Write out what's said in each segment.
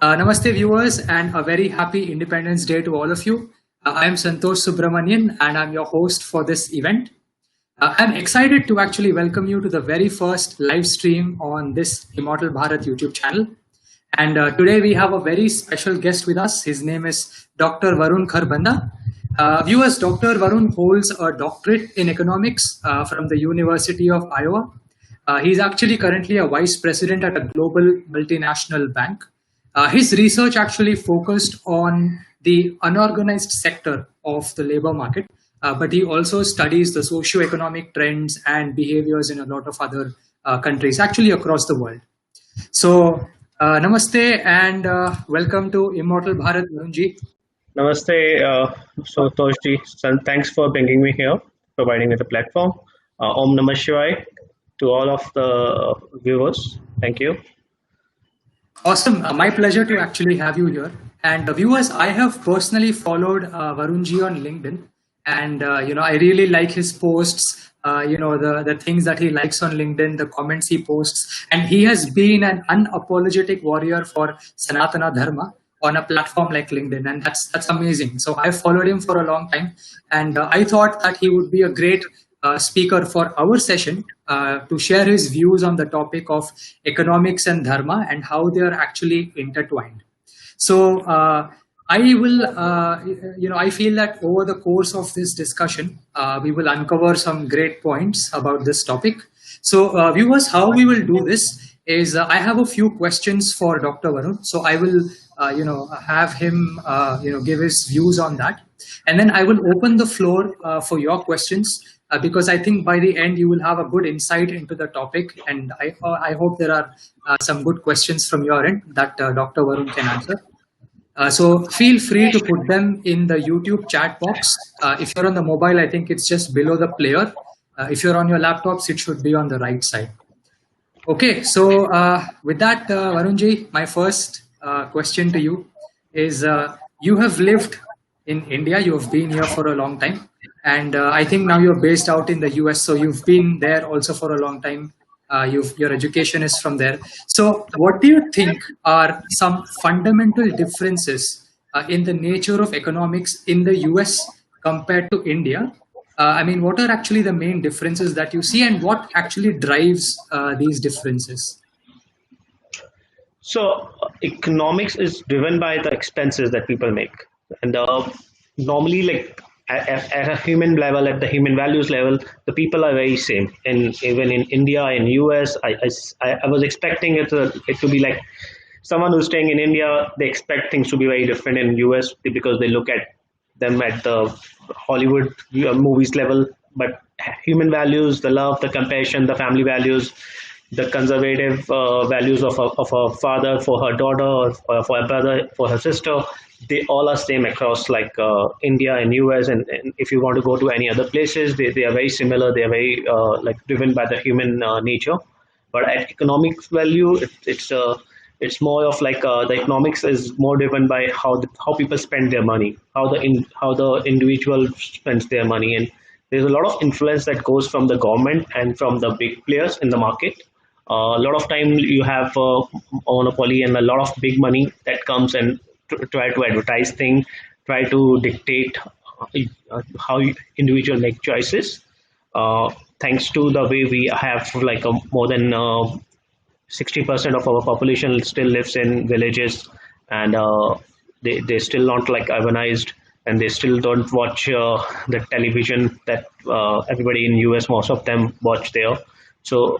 Namaste, viewers, and a very happy Independence Day to all of you. I am Santosh Subramanian, and I'm your host for this event. I'm excited to actually welcome you to the very first live stream on this Immortal Bharat YouTube channel. And today we have a very special guest with us. His name is Dr. Varun Kharbanda. Viewers, Dr. Varun holds a doctorate in economics from the University of Iowa. He's actually currently a vice president at a global multinational bank. His research actually focused on the unorganized sector of the labor market, but he also studies the socio-economic trends and behaviors in a lot of other countries, actually across the world. So, namaste and welcome to Immortal Bharat, Varunji. Namaste, Santoshji. Thanks for bringing me here, providing me the platform. Om Namah Shivaya to all of the viewers. Thank you. Awesome. My pleasure to actually have you here. And viewers, I have personally followed Varunji on LinkedIn. And, I really like his posts, the things that he likes on LinkedIn, the comments he posts. And he has been an unapologetic warrior for Sanatana Dharma on a platform like LinkedIn. And that's amazing. So I followed him for a long time. And I thought that he would be a great speaker for our session to share his views on the topic of economics and dharma and how they are actually intertwined. So I will, I feel that over the course of this discussion, we will uncover some great points about this topic. So viewers, how we will do this is I have a few questions for Dr. Varun. So I will, have him, give his views on that. And then I will open the floor for your questions. Because I think by the end you will have a good insight into the topic, and I hope there are some good questions from your end that Dr. Varun can answer. So feel free to put them in the YouTube chat box. If you're on the mobile, I think it's just below the player. If you're on your laptops, it should be on the right side. Okay, so with that, Varunji, my first question to you is you have lived in India, you have been here for a long time. And I think now you're based out in the US, so you've been there also for a long time. Your education is from there. So what do you think are some fundamental differences in the nature of economics in the US compared to India? What are actually the main differences that you see, and what actually drives these differences? So economics is driven by the expenses that people make. And normally, like, at a human level, at the human values level, the people are very same. And even in India, in US, I was expecting it to be like someone who's staying in India, they expect things to be very different in US because they look at them at the Hollywood movies level. But human values, the love, the compassion, the family values, the conservative values of a father for her daughter, or for a brother for her sister, they all are same across like India and US, and if you want to go to any other places, they are very similar. They are very like driven by the human nature. But at economics value, it's more of like the economics is more driven by how people spend their money, how the individual spends their money, and there's a lot of influence that goes from the government and from the big players in the market. A lot of time you have a monopoly and a lot of big money that comes and try to advertise things, try to dictate how individual make choices. Thanks to the way we have like more than 60% of our population still lives in villages, and they still not like urbanized, and they still don't watch the television that everybody in US, most of them watch there. So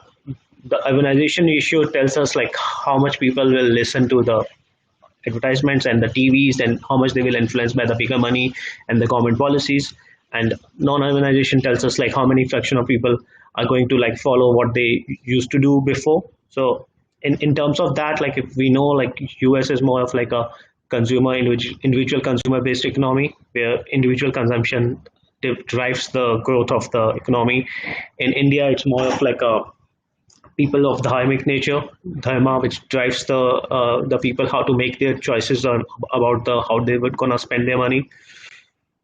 the urbanization issue tells us like how much people will listen to the advertisements and the TVs, and how much they will influence by the bigger money and the government policies. And non-urbanization tells us like how many fraction of people are going to like follow what they used to do before. So in terms of that, like if we know like US is more of like a individual consumer based economy where individual consumption drives the growth of the economy. In India, it's more of like a people of dharmic nature, dharma, which drives the people how to make their choices about how they would gonna spend their money.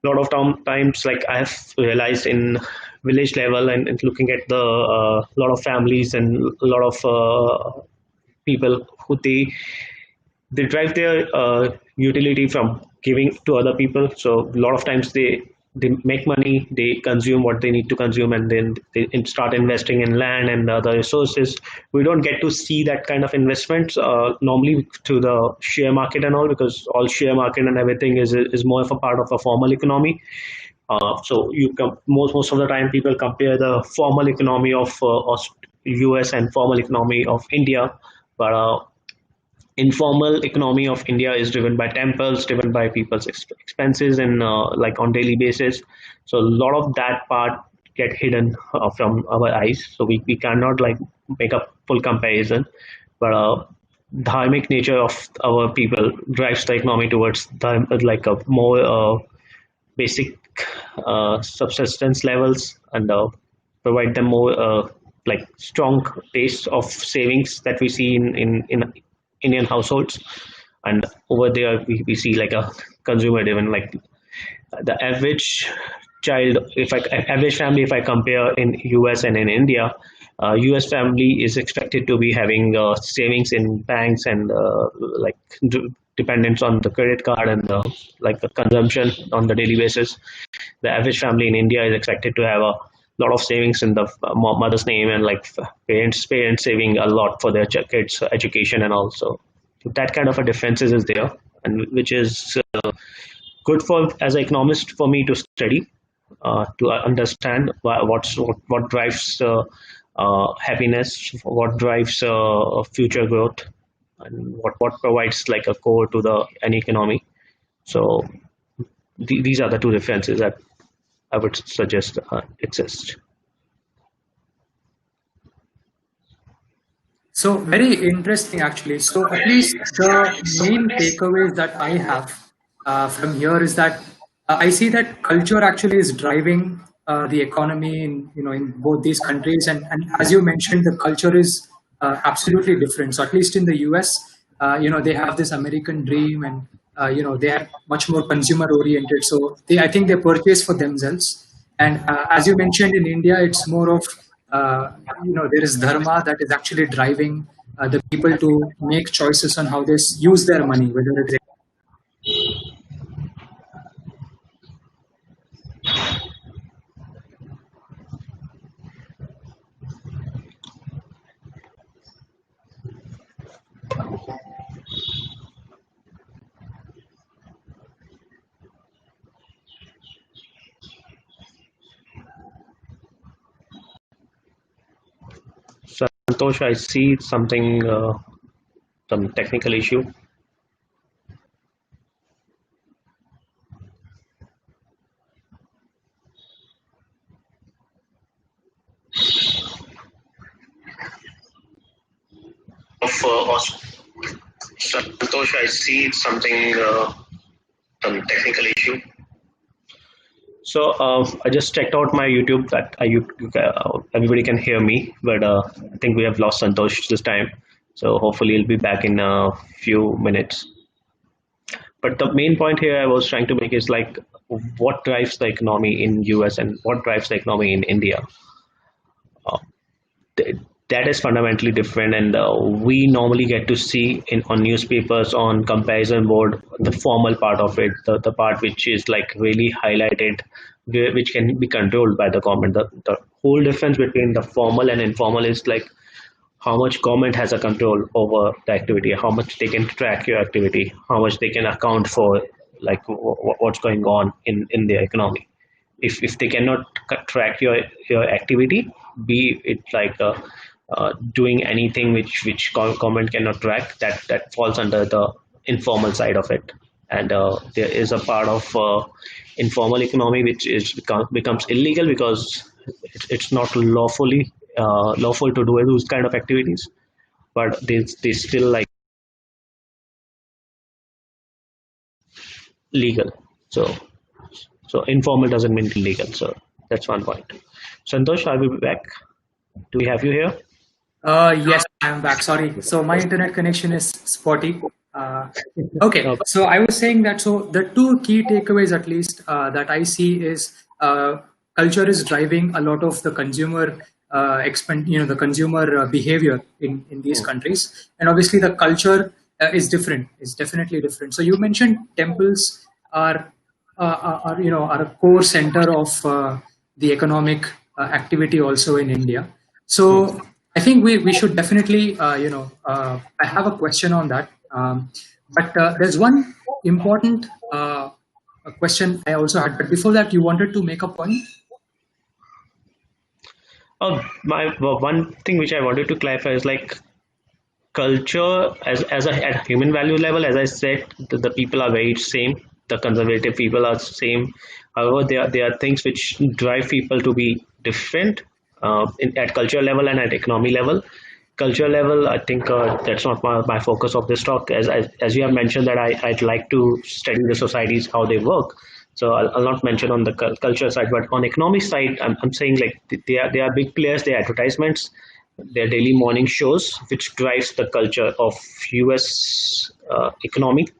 A lot of times, like I have realized in village level, and looking at the lot of families and a lot of people who they drive their utility from giving to other people. So a lot of times they make money, they consume what they need to consume, and then they start investing in land and other resources. We don't get to see that kind of investments normally through the share market and all, because all share market and everything is more of a part of a formal economy. So most of the time people compare the formal economy of US and formal economy of India, but informal economy of India is driven by temples, driven by people's expenses and like on daily basis. So a lot of that part get hidden from our eyes. So we cannot like make a full comparison. But dharmic nature of our people drives the economy towards like a more basic subsistence levels, and provide them more like strong taste of savings that we see in Indian households. And over there we see like a consumer driven, like the average child, if I average family, if I compare in US and in India, US family is expected to be having savings in banks and like dependence on the credit card and like the consumption on the daily basis. The average family in India is expected to have a lot of savings in the mother's name, and like parents saving a lot for their kids education, and also that kind of a differences is there, and which is good for as an economist for me to study, to understand what drives happiness, what drives future growth, and what provides like a core to the an economy. So these are the two differences that I would suggest exist. So very interesting, actually. So at least the main takeaways that I have from here is that I see that culture actually is driving the economy in in both these countries, and as you mentioned, the culture is absolutely different. So at least in the US, they have this American dream, and they are much more consumer oriented. So I think they purchase for themselves. And as you mentioned, in India, it's more of there is dharma that is actually driving the people to make choices on how they use their money, whether it's Santosh, I see something, some technical issue. Of Santosh, I see something, some technical issue. So I just checked out my YouTube that everybody can hear me, but I think we have lost Santosh this time. So hopefully he'll be back in a few minutes. But the main point here I was trying to make is like what drives the economy in US and what drives the economy in India. Uh, that is fundamentally different, and we normally get to see on newspapers, on comparison board, the formal part of it, the part which is like really highlighted, which can be controlled by the government. The whole difference between the formal and informal is like how much government has a control over the activity, how much they can track your activity, how much they can account for like what's going on in the economy. If they cannot track your activity, be it like doing anything which government cannot track, that falls under the informal side of it. And there is a part of informal economy which becomes illegal because it's not lawful to do those kind of activities, but they still like legal. So informal doesn't mean illegal. So that's one point. Santosh, are we back? Do we have you here? Yes, I'm back. Sorry. So my internet connection is spotty. Okay. Okay. So I was saying that, so the two key takeaways, at least, that I see is culture is driving a lot of the consumer the consumer behavior in these countries. And obviously the culture is different. Is definitely different. So you mentioned temples are are a core center of the economic activity also in India. So I think we should definitely I have a question on that. But there's one important question I also had. But before that, you wanted to make a point. My one thing which I wanted to clarify is like culture at a human value level. As I said, the people are very same. The conservative people are same. However, there are things which drive people to be different at culture level and at economy level. Culture level, I think that's not my focus of this talk. As you have mentioned that I'd like to study the societies how they work. So I'll not mention on the culture side, but on economic side, I'm saying like they are big players. They are advertisements, their daily morning shows, which drives the culture of US economic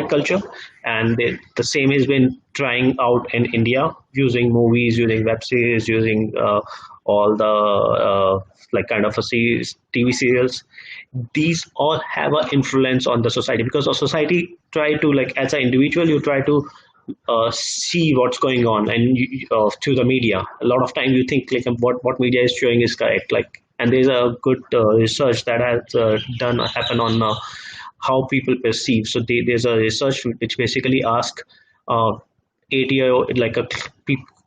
culture, and the same has been trying out in India using movies, using web series, using all the like kind of a series, TV serials. These all have an influence on the society because a society try to like as an individual you try to see what's going on and through the media. A lot of time you think like what media is showing is correct, like, and there's a good research that has done happen on how people perceive. So there's a research which basically ask 8 year like a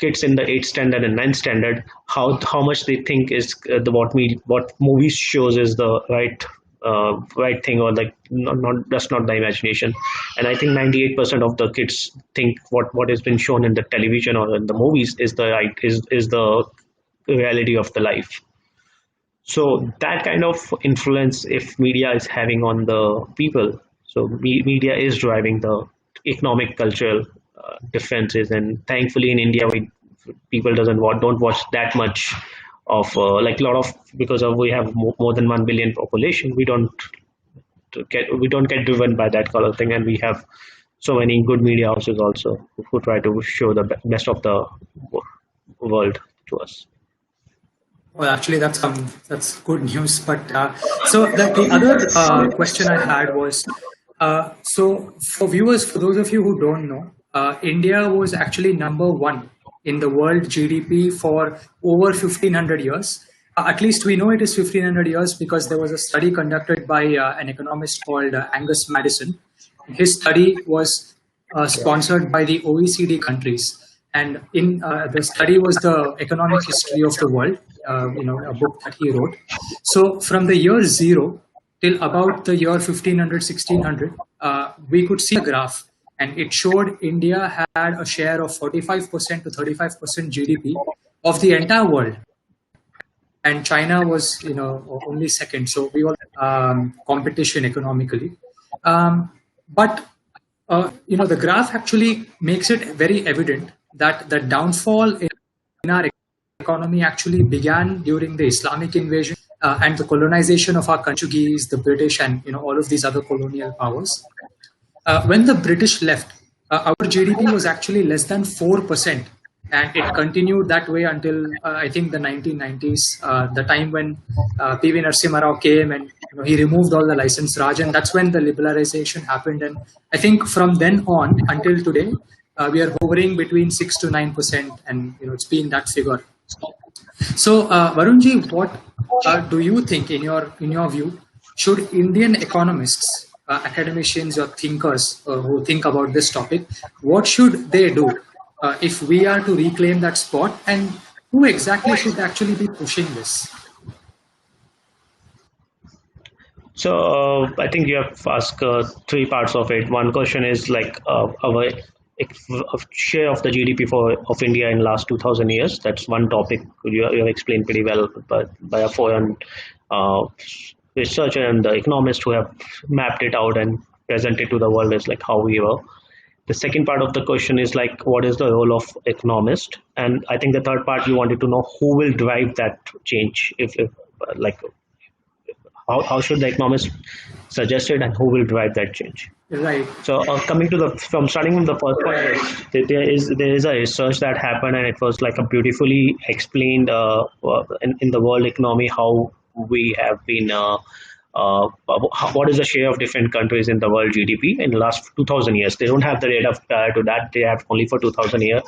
kids in the 8th standard and 9th standard how much they think is what movies shows is the right thing, or like not that's not the imagination. And I think 98% of the kids think what has been shown in the television or in the movies is the right is the reality of the life. So that kind of influence if media is having on the people, so media is driving the economic cultural differences. And thankfully in India we people don't watch that much of like a lot of, because of we have more than 1 billion population, we don't get driven by that kind of thing, and we have so many good media houses also who try to show the best of the world to us. Well, actually, that's good news. But so the other question I had was, so for viewers, for those of you who don't know, India was actually number one in the world GDP for over 1500 years. At least we know it is 1500 years because there was a study conducted by an economist called Angus Madison. His study was sponsored by the OECD countries. And in the study was the economic history of the world, a book that he wrote. So from the year zero till about the year 1500, 1600, we could see a graph, and it showed India had a share of 45% to 35% GDP of the entire world, and China was, only second. So we all competition economically, but the graph actually makes it very evident that the downfall in our economy actually began during the Islamic invasion and the colonization of our Portuguese, the British, and all of these other colonial powers. When the British left, our GDP was actually less than 4%, and it continued that way until I think the 1990s, the time when P.V. Narasimha Rao came and he removed all the license Raj, and that's when the liberalization happened. And I think from then on until today, we are hovering between 6 to 9%, and it's been that figure. So, Varunji, what do you think, in your view, should Indian economists, academicians, or thinkers who think about this topic, what should they do if we are to reclaim that spot, and who exactly should actually be pushing this? So I think you have asked three parts of it. One question is like our share of the GDP of India in last 2000 years. That's one topic you have explained pretty well, but by a foreign researcher and the economist who have mapped it out and presented to the world is like how we were. The second part of the question is like what is the role of economist, and I think the third part you wanted to know who will drive that change. If like how should the economist suggest it and who will drive that change. Right. So coming to starting from the first point, there is a research that happened, and it was like a beautifully explained in the world economy how we have been what is the share of different countries in the world GDP in the last 2000 years. They don't have the data prior to that. They have only for 2000 years.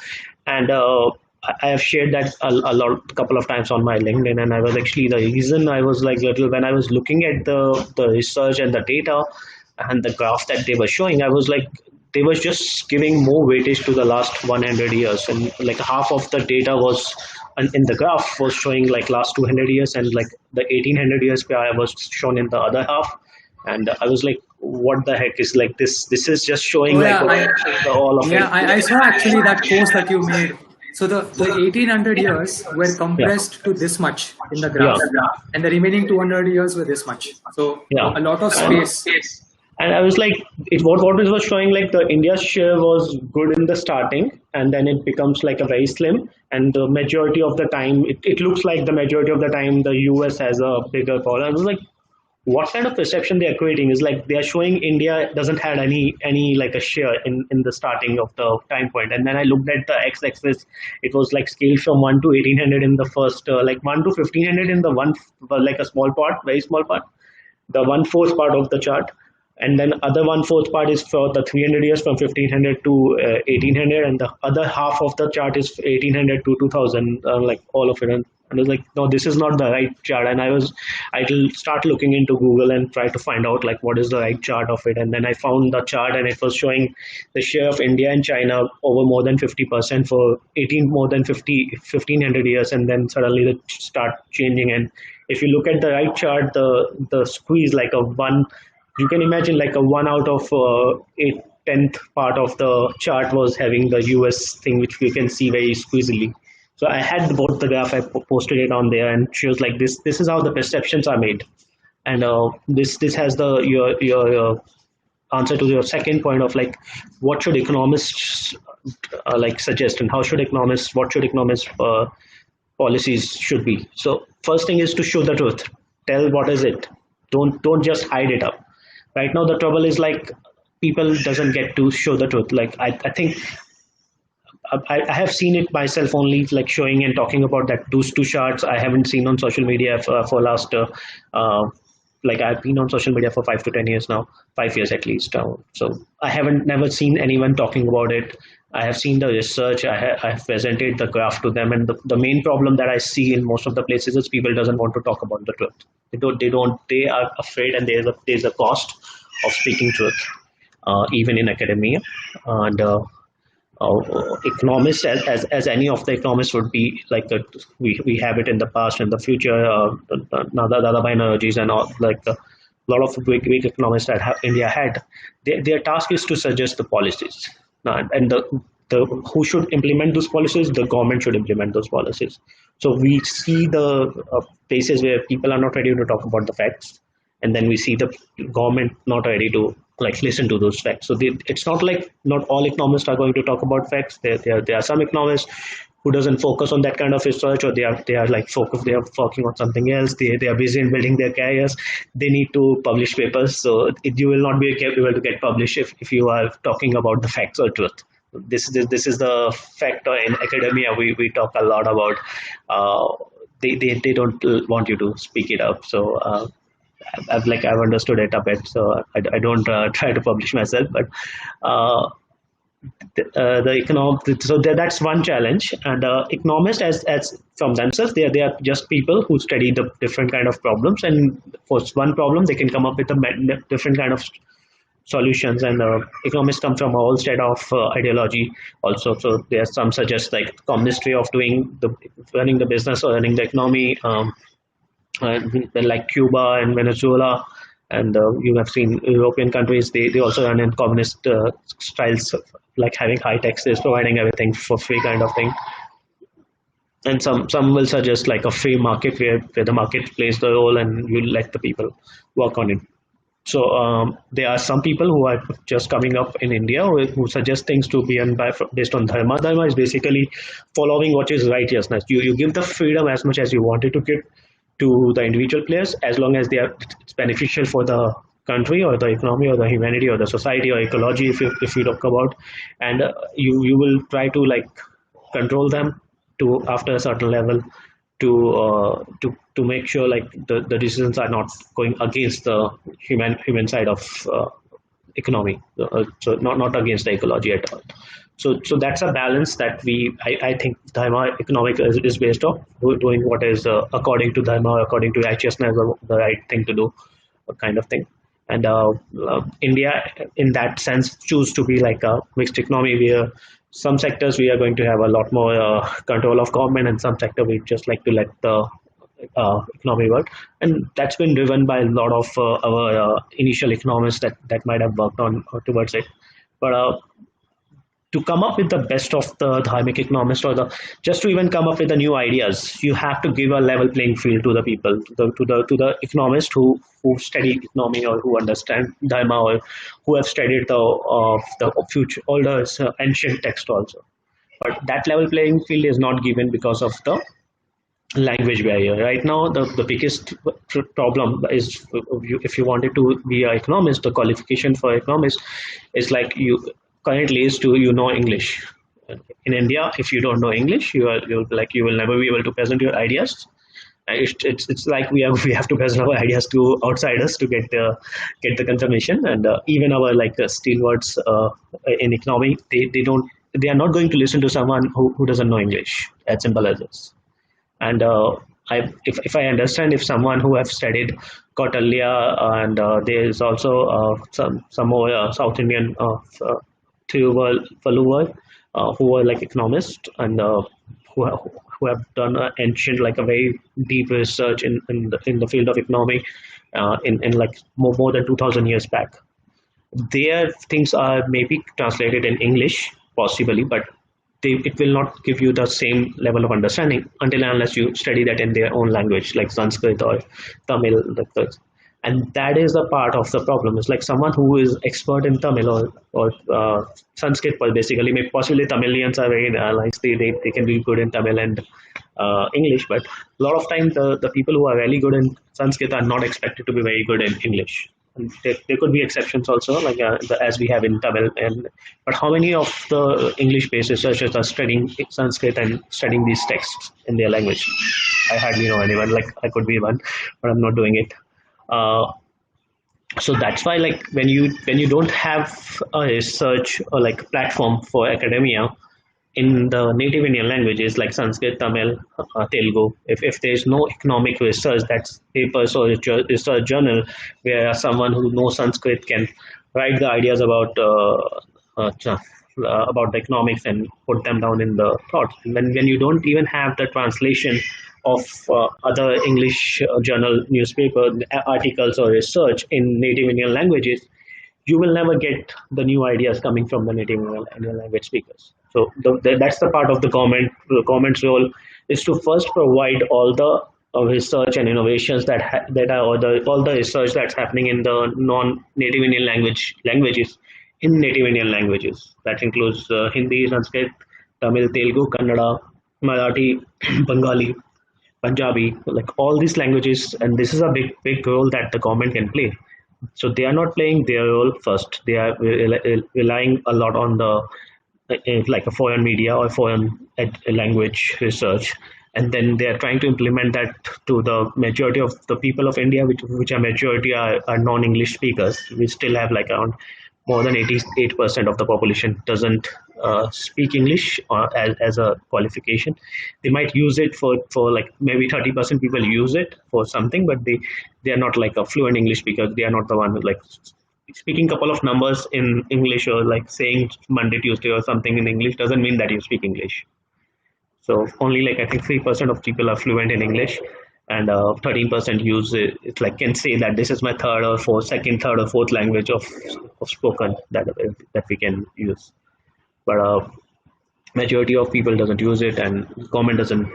And I have shared that a couple of times on my LinkedIn. And I was actually, the reason I was like little, when I was looking at the research and the data and the graph that they were showing, I was like, they was just giving more weightage to the last 100 years, and like half of the data was in the graph was showing like last 200 years, and like the 1800 years prior was shown in the other half. And I was like, what the heck is like this is just showing Oh like yeah, all of it. I saw actually that post that you made. So the 1800 years were Yeah, compressed to this much in the yeah, graph, and the remaining 200 years were this much. So yeah. a lot of And space. I was like, what it was showing like the India's share was good in the starting, and then it becomes like a very slim. And the majority of the time, it looks like the majority of the time the US has a bigger power. I was like, what kind of perception they are creating is like they are showing India doesn't have any like a share in the starting of the time point. And then I looked at the x-axis, it was like scaled from 1 to 1800 in the first, like 1 to 1500 in the one, like a small part, very small part, the one-fourth part of the chart. And then other one-fourth part is for the 300 years from 1500 to 1800, and the other half of the chart is 1800 to 2000, like all of it. And I was like, no, this is not the right chart. And I will start looking into Google and try to find out like what is the right chart of it. And then I found the chart, and it was showing the share of India and China over more than 50% for 18 more than 1500 years, and then suddenly they start changing. And if you look at the right chart, the squeeze like a one, you can imagine like a one out of eight tenth part of the chart was having the US thing, which we can see very squeezily. So I had both the graph, I posted it on there, and she was like, this is how the perceptions are made. And this has the your answer to your second point of like what should economists like suggest, and how should economists, what should economists policies should be. So first thing is to show the truth, tell what is it, don't just hide it up. Right now the trouble is like people doesn't get to show the truth. Like I think I have seen it myself only, like showing and talking about that those two charts. I haven't seen on social media for last like I've been on social media for 5 to 10 years now, 5 years at least now. So I haven't never seen anyone talking about it. I have seen the research. I have presented the graph to them, and the main problem that I see in most of the places is people doesn't want to talk about the truth. They are afraid, and there's a cost of speaking truth, even in academia. And economists, as any of the economists would be like we have it in the past and the future, the minorities and all, like a lot of big economists that India had, their task is to suggest the policies. And the who should implement those policies? The government should implement those policies. So we see the places where people are not ready to talk about the facts, and then we see the government not ready to like listen to those facts. So it's not like not all economists are going to talk about facts. There are some economists who doesn't focus on that kind of research, or they are like focus, they are working on something else. They are busy in building their careers. They need to publish papers, so you will not be able to get published if you are talking about the facts or truth. This is the factor in academia. We talk a lot about. They don't want you to speak it up. So I've understood it a bit, so I don't try to publish myself. But the economic, so that's one challenge. And economists, as from themselves, they are just people who study the different kind of problems, and for one problem they can come up with a different kind of solutions. And economists come from a whole set of ideology also. So there are some suggest like communist way of doing the running the business or running the economy, like Cuba and Venezuela. And you have seen European countries, they also run in communist styles, like having high taxes, providing everything for free kind of thing. And some will suggest like a free market where the market plays the role and you let the people work on it. So there are some people who are just coming up in India who suggest things to be done based on Dharma. Dharma is basically following what is righteousness. You give the freedom as much as you wanted to give to the individual players, as long as it's beneficial for the country or the economy or the humanity or the society or ecology, if you talk about. And you will try to like control them to after a certain level, to make sure like the decisions are not going against the human side of economy, so not against the ecology at all. So that's a balance that I think Dharma economic is based on doing what is according to Dharma, according to righteousness, the right thing to do, kind of thing. And India, in that sense, choose to be like a mixed economy where some sectors we are going to have a lot more control of government, and some sector we just like to let the economy work. And that's been driven by a lot of our initial economists that might have worked on towards it. But to come up with the best of the dharmic economists, or the just to even come up with the new ideas, you have to give a level playing field to the people, to the economists who study economy, or who understand dharma, or who have studied the future older ancient text also. But that level playing field is not given because of the language barrier. Right now, the biggest problem is, if you wanted to be an economist, the qualification for economist is like you currently is to know English. In India, if you don't know English, you will never be able to present your ideas. It's like we have to present our ideas to outsiders to get the confirmation. And even our like steelwords in economy, they are not going to listen to someone who doesn't know English. As simple as this. And if I understand, if someone who have studied Kautilya, and there is also some more South Indian Thiruval, who were like economists, and who have done ancient, like a very deep research in the field of economy, in like more than 2000 years back. Their things are maybe translated in English, possibly, but it will not give you the same level of understanding until and unless you study that in their own language, like Sanskrit or Tamil. And that is a part of the problem. It's like someone who is expert in Tamil or Sanskrit, well, basically, maybe possibly Tamilians are very like they can be good in Tamil and English, but a lot of time the people who are really good in Sanskrit are not expected to be very good in English. And there could be exceptions also, like as we have in Tamil. But how many of the English-based researchers are studying Sanskrit and studying these texts in their language? I hardly know anyone. Like I could be one, but I'm not doing it. Uh, so that's why, like when you don't have a research or like platform for academia in the native Indian languages like Sanskrit, Tamil, Telugu, if there is no economic research, that's papers or research journal where someone who knows Sanskrit can write the ideas about the economics and put them down in the thoughts. When you don't even have the translation of other English journal, newspaper articles or research in native Indian languages, you will never get the new ideas coming from the native Indian language speakers. So that's the part of the government. The government's role is to first provide all the research and innovations that are all the research that's happening in the non-native Indian languages in native Indian languages. That includes Hindi, Sanskrit, Tamil, Telugu, Kannada, Marathi, Bengali, Punjabi, like all these languages. And this is a big role that the government can play. So they are not playing their role first. They are relying a lot on the like a foreign media or foreign language research, and then they are trying to implement that to the majority of the people of India, which are majority are non-English speakers. We still have like around more than 88% of the population doesn't speak English as a qualification. They might use it for like maybe 30% people use it for something, but they are not like a fluent English speaker. They are not the one who like speaking couple of numbers in English, or like saying Monday, Tuesday or something in English doesn't mean that you speak English. So only like I think 3% of people are fluent in English, and 13% use it. It's like can say that this is my second, third or fourth language of spoken that we can use. But majority of people doesn't use it, and government doesn't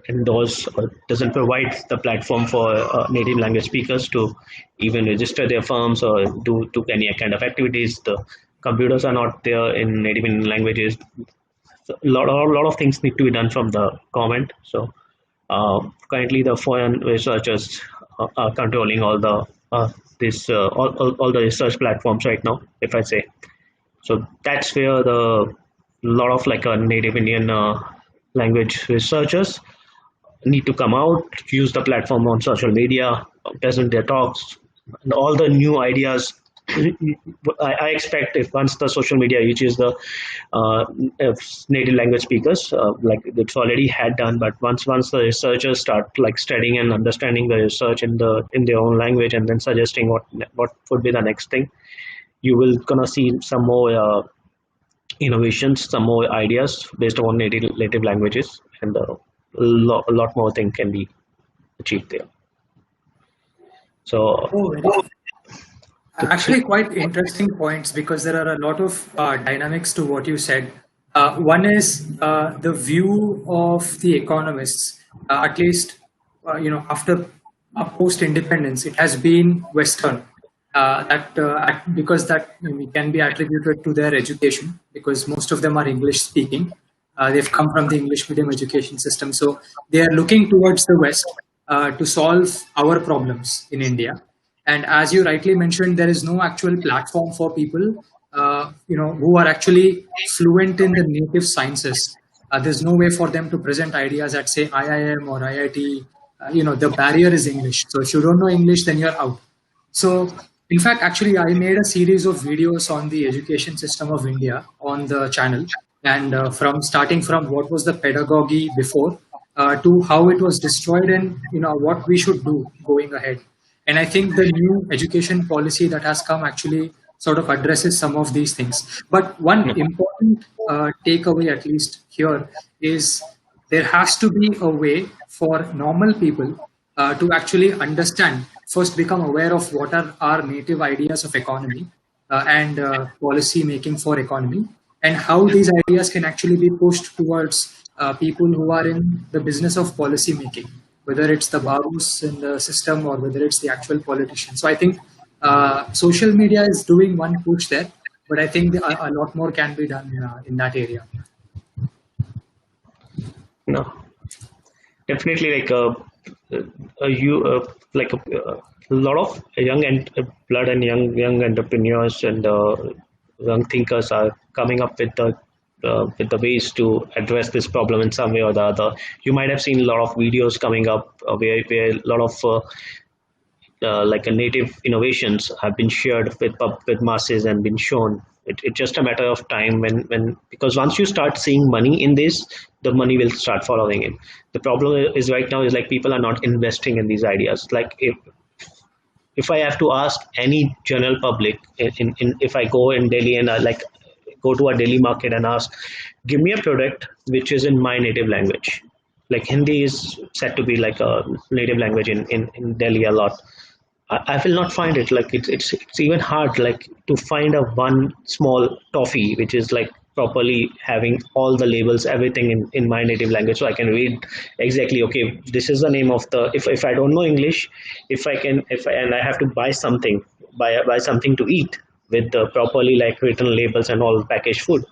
endorse or doesn't provide the platform for native language speakers to even register their firms or do any kind of activities. The computers are not there in native Indian languages. So a lot of things need to be done from the government. So currently the foreign researchers are controlling all the all the research platforms right now, if I say. So that's where the lot of like native Indian language researchers need to come out, use the platform on social media, present their talks, and all the new ideas. I expect if once the social media reaches the uh, native language speakers, like it's already had done, but once the researchers start like studying and understanding the research in their own language, and then suggesting what would be the next thing, you will gonna see some more innovations, some more ideas based on native languages, and a lot more thing can be achieved there. So, Oh, actually, quite interesting points because there are a lot of dynamics to what you said. One is the view of the economists, at least after post independence, it has been Western. Because that can be attributed to their education because most of them are English speaking. They've come from the English medium education system, so they are looking towards the West to solve our problems in India. And as you rightly mentioned, there is no actual platform for people, who are actually fluent in the native sciences. There's no way for them to present ideas at, say, IIM or IIT. The barrier is English. So if you don't know English, then you're out. So, in fact, actually, I made a series of videos on the education system of India on the channel, and from starting from what was the pedagogy before to how it was destroyed, and what we should do going ahead. And I think the new education policy that has come actually sort of addresses some of these things. But one important takeaway, at least here, is there has to be a way for normal people to actually understand, first become aware of what are our native ideas of economy and policy making for economy, and how these ideas can actually be pushed towards people who are in the business of policy making, whether it's the barus in the system or whether it's the actual politicians. So I think social media is doing one push there, but I think a lot more can be done in that area. no, definitely you like a lot of young and blood and young entrepreneurs and young thinkers are coming up with the ways to address this problem in some way or the other. You might have seen a lot of videos coming up where a lot of like a native innovations have been shared with masses and been shown. It's just a matter of time when because once you start seeing money in this, the money will start following it. The problem is right now is like people are not investing in these ideas. Like if I have to ask any general public if I go in Delhi and I like go to a Delhi market and ask, give me a product which is in my native language. Like Hindi is said to be like a native language in Delhi a lot. I will not find it. Like it's even hard like to find a one small toffee which is like properly having all the labels, everything in my native language, so I can read exactly. Okay, this is the name of the. If I don't know English, if I can if I, and I have to buy something, buy something to eat with the properly like written labels and all packaged food.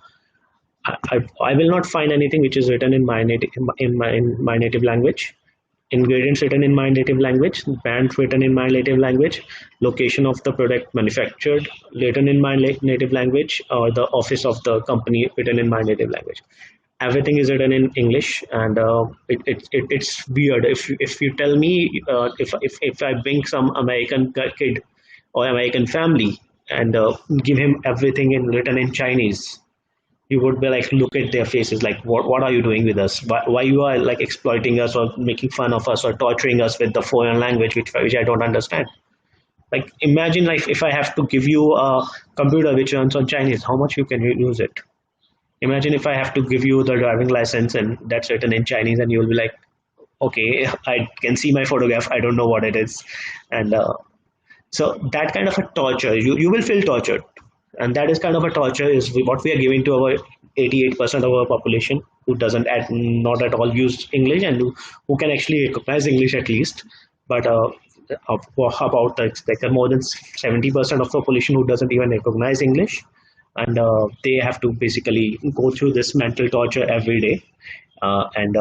I will not find anything which is written in my native in my native language, ingredients written in my native language, brand written in my native language, location of the product manufactured written in my native language, or the office of the company written in my native language. Everything is written in English, and it's weird. If you tell me if I bring some American kid or American family and give him everything in written in Chinese, you would be like look at their faces like what are you doing with us, why you are like exploiting us or making fun of us or torturing us with the foreign language which I don't understand. Like imagine like if I have to give you a computer which runs on Chinese, how much you can use it. Imagine if I have to give you the driving license and that's written in Chinese and you'll be like, okay, I can see my photograph, I don't know what it is. And so that kind of a torture, you will feel tortured, and that is kind of a torture is what we are giving to our 88% of our population who doesn't not at all use English and who can actually recognize English at least, but about like more than 70% of the population who doesn't even recognize English, and they have to basically go through this mental torture every day, and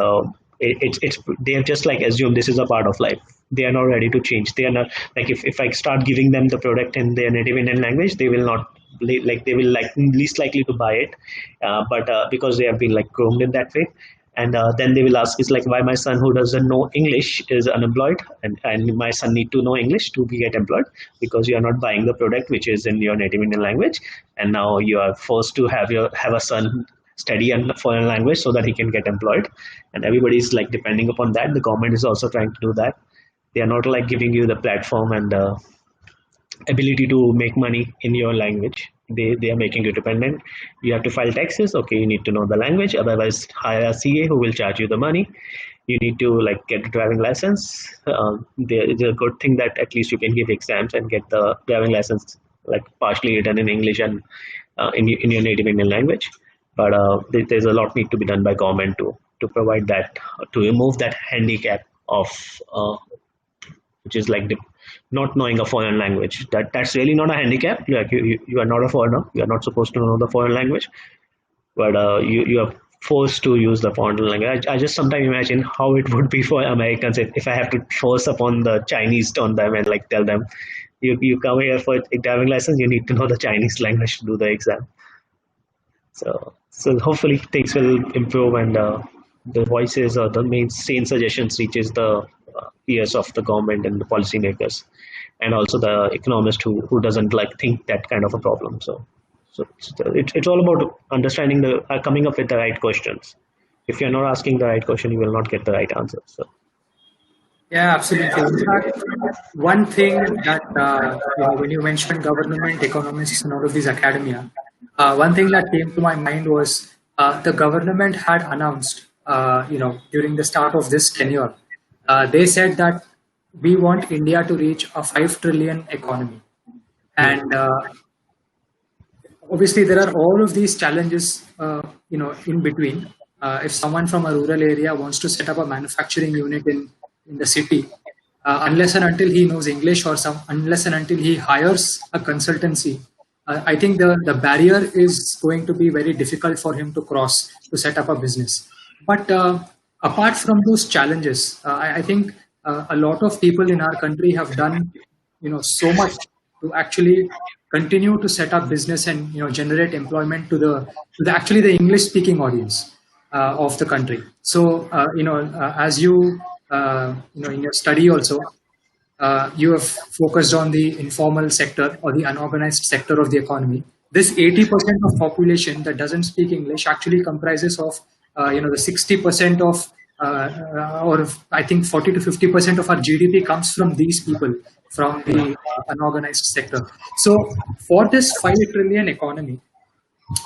it's they have just like assumed this is a part of life. They are not ready to change. They are not like if I start giving them the product in their native Indian language, they will not like they will like least likely to buy it, but because they have been like groomed in that way. And then they will ask, is like, why my son who doesn't know English is unemployed, and my son need to know English to be get employed, because you are not buying the product which is in your native Indian language, and now you are forced to have a son study a foreign language so that he can get employed. And everybody is like depending upon that. The government is also trying to do that. They are not like giving you the platform and ability to make money in your language. They are making you dependent. You have to file taxes. Okay, you need to know the language. Otherwise, hire a CA who will charge you the money. You need to like get a driving license. There is a good thing that at least you can give exams and get the driving license like partially written in English and in your native Indian language. But there's a lot need to be done by government to provide that, to remove that handicap of which is like not knowing a foreign language. That's really not a handicap. You are not a foreigner. You are not supposed to know the foreign language, but you are forced to use the foreign language. I just sometimes imagine how it would be for Americans if I have to force upon the Chinese on them and like tell them, you come here for a driving license, you need to know the Chinese language to do the exam. So hopefully things will improve, and the voices or the main sane suggestions reaches the ears of the government and the policymakers, and also the economist who doesn't like think that kind of a problem. So it's all about understanding the coming up with the right questions. If you're not asking the right question, you will not get the right answer. So Yeah, absolutely. In fact, one thing that when you mentioned government, economists, and all of these academia, one thing that came to my mind was the government had announced, during the start of this tenure, they said that we want India to reach a 5 trillion economy, and obviously there are all of these challenges, in between. If someone from a rural area wants to set up a manufacturing unit in the city, unless and until he knows English, or unless and until he hires a consultancy, I think the barrier is going to be very difficult for him to cross to set up a business. But apart from those challenges, I think a lot of people in our country have done, so much to actually continue to set up business and generate employment to the actually the English speaking audience of the country. So as you in your study also, you have focused on the informal sector or the unorganized sector of the economy. This 80% of population that doesn't speak English actually comprises of the 60% of or I think 40 to 50% of our GDP comes from these people from the unorganized sector. So for this 5 trillion economy,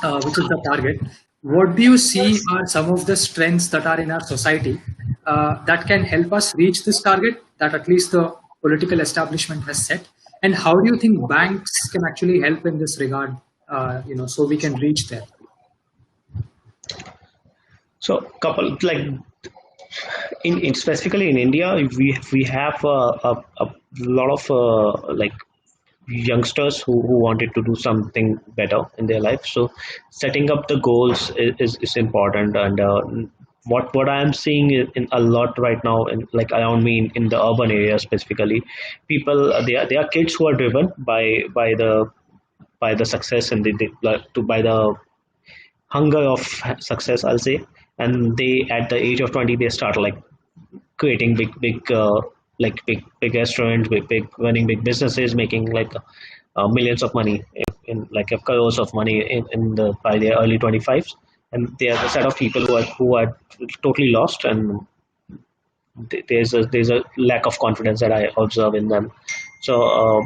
which is the target, what do you see are some of the strengths that are in our society that can help us reach this target that at least the political establishment has set? And how do you think banks can actually help in this regard, so we can reach there? so couple like in specifically in India, we have a lot of like youngsters who wanted to do something better in their life. So setting up the goals is important. And what I am seeing in a lot right now, in like around me in the urban area specifically, people they are kids who are driven by the success, and they like to by the hunger of success, I'll say. And they at the age of 20 they start like creating big like big restaurants, big running big businesses, making like millions of money in like a crores of money in the by their early 25s. And they are the set of people who are totally lost, and there's a lack of confidence that I observe in them. So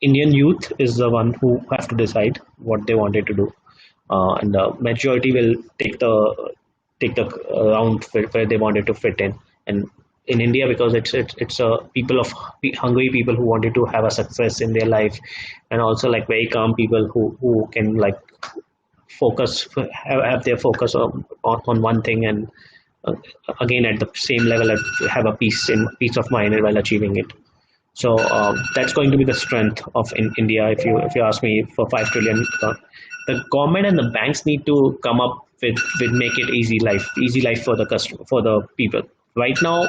Indian youth is the one who have to decide what they wanted to do, and the majority will take the round where they wanted to fit in. And in India, because it's a people of hungry people who wanted to have a success in their life, and also like very calm people who can like focus have their focus on one thing, and again at the same level have a peace of mind while achieving it. So that's going to be the strength of in India. If you ask me, for 5 trillion, the government and the banks need to come up with make it easy life for the customer, for the people. Right now,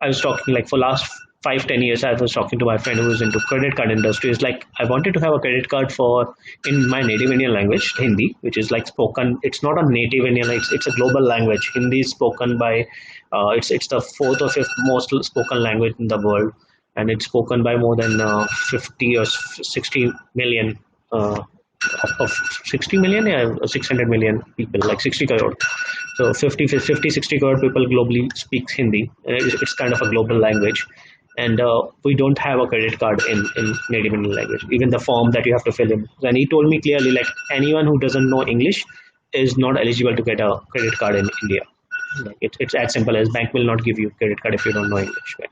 I was talking like for last 5-10 years, I was talking to my friend who was into credit card industry. Is like I wanted to have a credit card for in my native Indian language, Hindi, which is like spoken. It's not a native Indian, it's a global language. Hindi is spoken by it's the fourth or fifth most spoken language in the world, and it's spoken by more than 50 or 60 million. Of 60 million, yeah, 600 million people, like 60 crore. So 60 crore people globally speaks Hindi. It's kind of a global language. And we don't have a credit card in native Indian language, even the form that you have to fill in. And he told me clearly, like anyone who doesn't know English is not eligible to get a credit card in India. Like it's as simple as bank will not give you credit card if you don't know English. Right?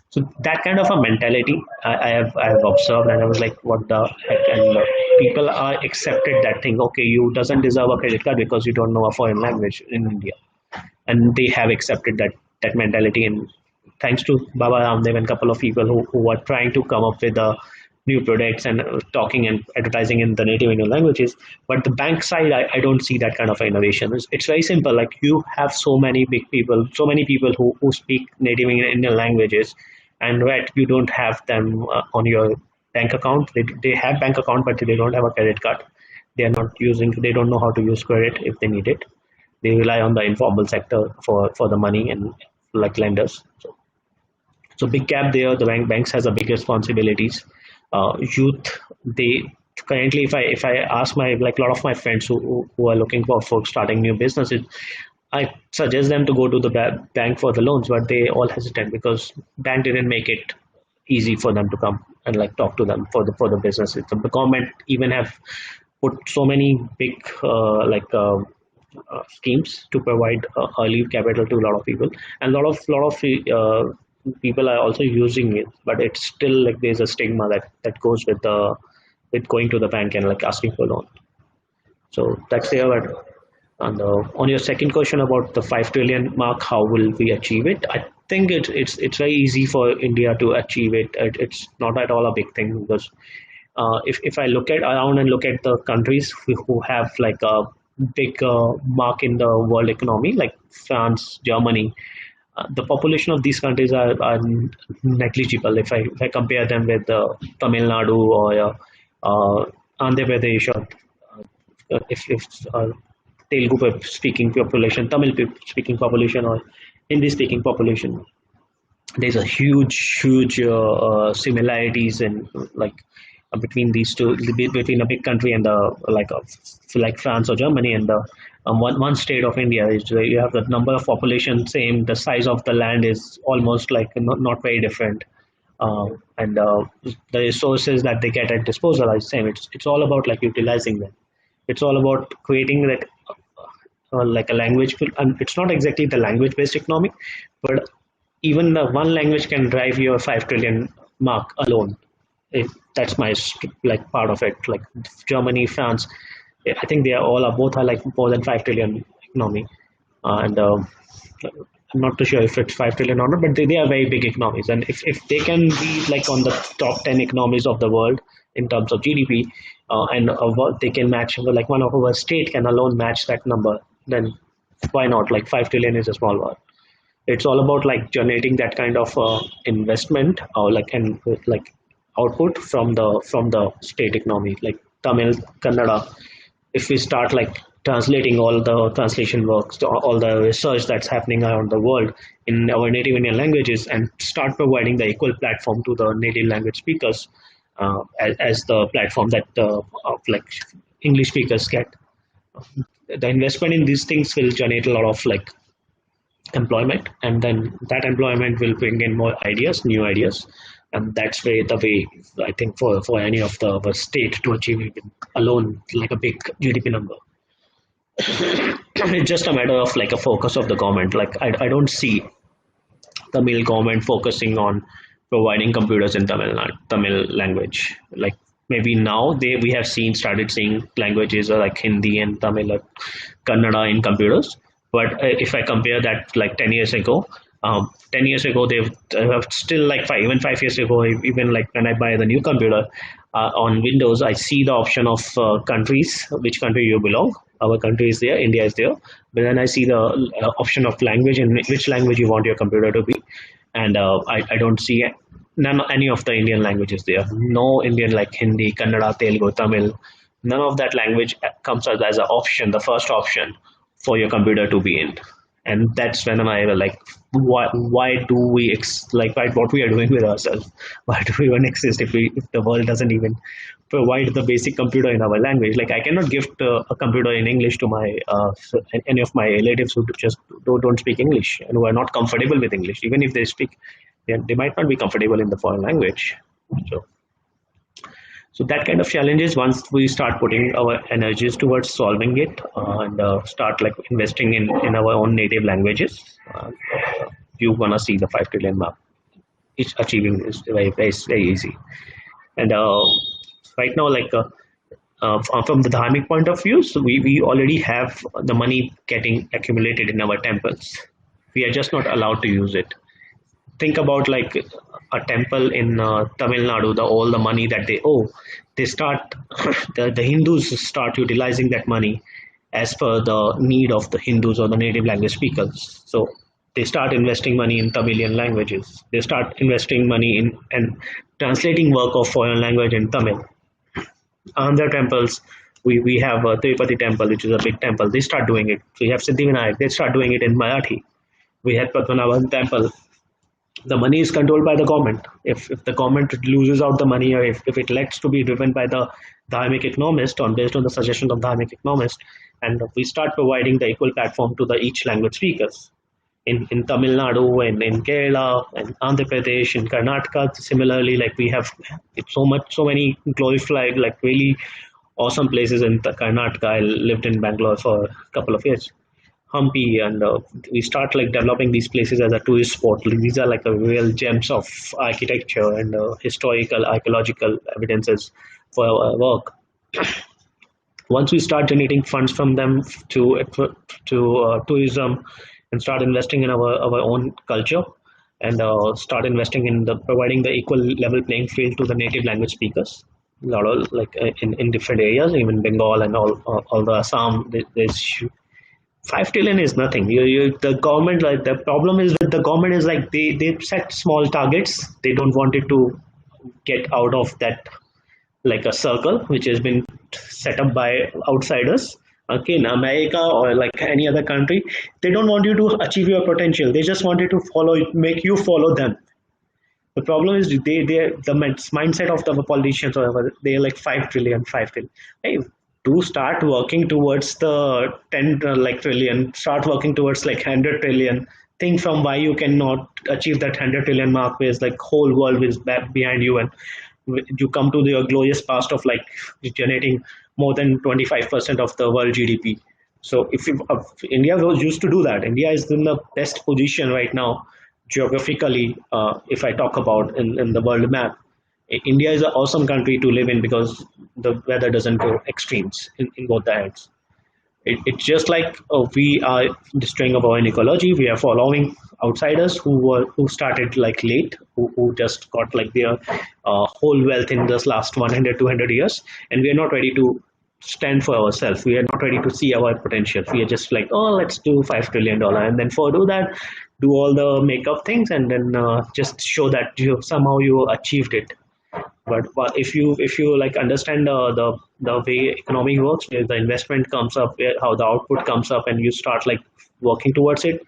So that kind of a mentality I have observed, and I was like, what the heck? And people are accepted that thing. Okay, you doesn't deserve a credit card because you don't know a foreign language in India, and they have accepted that mentality. And thanks to Baba Ramdev and a couple of people who are trying to come up with new products and talking and advertising in the native Indian languages. But the bank side, I don't see that kind of innovation. It's very simple. Like you have so many people who speak native Indian languages, and yet you don't have them on your bank account. They have bank account, but they don't have a credit card. They don't know how to use credit if they need it. They rely on the informal sector for the money and like lenders. So big gap there. The banks has a big responsibilities. Youth, they currently, if I ask my like a lot of my friends who are looking for starting new businesses, I suggest them to go to the bank for the loans, but they all hesitate because bank didn't make it easy for them to come and like talk to them for the businesses. The government even have put so many big schemes to provide early capital to a lot of people, and a lot of people are also using it, but it's still like there's a stigma that goes with going to the bank and like asking for loan. So that's there. And on your second question about the 5 trillion mark, how will we achieve it? I think it's very easy for India to achieve it. It's not at all a big thing because if I look at around and look at the countries who have like a big mark in the world economy, like France, Germany, the population of these countries are negligible if I compare them with Tamil Nadu or Andhra Pradesh, or if Telugu speaking population, Tamil speaking population, or Hindi speaking population. There's a huge similarities in like between these two, between a big country and the like France or Germany, and the one state of India. Is you have the number of population same, the size of the land is almost like not very different, and the resources that they get at disposal are the same. It's all about like utilizing them. It's all about creating like a language, and it's not exactly the language based economy, but even the one language can drive your 5 trillion mark alone. If that's my like part of it, like Germany, France, I think they are all are both are like more than 5 trillion economy, and I'm not too sure if it's 5 trillion or not, but they are very big economies, and if they can be like on the top 10 economies of the world in terms of GDP, and what they can match, like one of our state can alone match that number, then why not? Like 5 trillion is a small one. It's all about like generating that kind of investment or like and like output from the state economy, like Tamil, Kannada. If we start like translating all the translation works, all the research that's happening around the world in our native Indian languages, and start providing the equal platform to the native language speakers, as the platform that like English speakers get. The investment in these things will generate a lot of like employment, and then that employment will bring in more ideas, new ideas, and that's where the way I think for any of the state to achieve it alone, like a big GDP number. It's just a matter of like a focus of the government. Like I don't see Tamil government focusing on providing computers in Tamil language. Like maybe now we have started seeing languages like Hindi and Tamil or Kannada in computers. But if I compare that like 10 years ago, 10 years ago they have still like even 5 years ago, even like when I buy the new computer on Windows, I see the option of countries, which country you belong. Our country is there, India is there, but then I see the option of language and which language you want your computer to be. and I don't see any of the Indian languages there. No Indian like Hindi, Kannada, Telugu, Tamil. None of that language comes as an option, the first option for your computer to be in. And that's when I like, why do we like what we are doing with ourselves? Why do we even exist if the world doesn't even provide the basic computer in our language? Like I cannot gift a computer in English to my any of my relatives who just don't speak English and who are not comfortable with English. Even if they speak, they might not be comfortable in the foreign language. So so that kind of challenges, once we start putting our energies towards solving it and start like investing in our own native languages, you're gonna see the 5 trillion mark. It's achieving is very easy. And right now, like from the dharmic point of view, so we already have the money getting accumulated in our temples. We are just not allowed to use it. Think about like a temple in Tamil Nadu, all the money that they owe, they start the Hindus start utilizing that money as per the need of the Hindus or the native language speakers. So they start investing money in Tamilian languages. They start investing money in and translating work of foreign language in Tamil. Andhra temples, we have a Tirupati temple, which is a big temple. They start doing it. We have Siddhivinayak. They start doing it in Marathi. We had Padmanabhan temple. The money is controlled by the government. If the government loses out the money, or if it lets to be driven by the dharmic economist on based on the suggestion of dharmic economist, and we start providing the equal platform to the each language speakers in Tamil Nadu and in Kerala and Andhra Pradesh and Karnataka. Similarly, like we have it's so many glorified, like really awesome places in the Karnataka. I lived in Bangalore for a couple of years. Hampi, and we start like developing these places as a tourist spot. These are like a real gems of architecture and historical archaeological evidences for our work. Once we start generating funds from them to tourism and start investing in our own culture and start investing in the providing the equal level playing field to the native language speakers, a lot of like in different areas, even Bengal and all the Assam, there's 5 trillion is nothing. The government, like the problem is with the government is like they set small targets. They don't want it to get out of that like a circle which has been set up by outsiders. Okay, in America or like any other country, they don't want you to achieve your potential. They just want you to follow, make you follow them. The problem is the mindset of the politicians, or whatever, they're like 5 trillion, 5 trillion. Hey, do start working towards the 10 like trillion. Start working towards like 100 trillion. Think from why you cannot achieve that 100 trillion mark, where it's like whole world is back behind you, and you come to the glorious past of like generating more than 25% of the world GDP. So if India was used to do that, India is in the best position right now geographically. If I talk about in the world map, India is an awesome country to live in because the weather doesn't go extremes in both the ends. It's just like we are destroying our own ecology. We are following outsiders who started like late, who just got like their whole wealth in this last 100 200 years, and we are not ready to stand for ourselves. We are not ready to see our potential. We are just like, oh, let's do $5 trillion, and then for do that, do all the makeup things, and then just show that you somehow you achieved it. But if you like understand the way economy works, where the investment comes up, where how the output comes up, and you start like working towards it,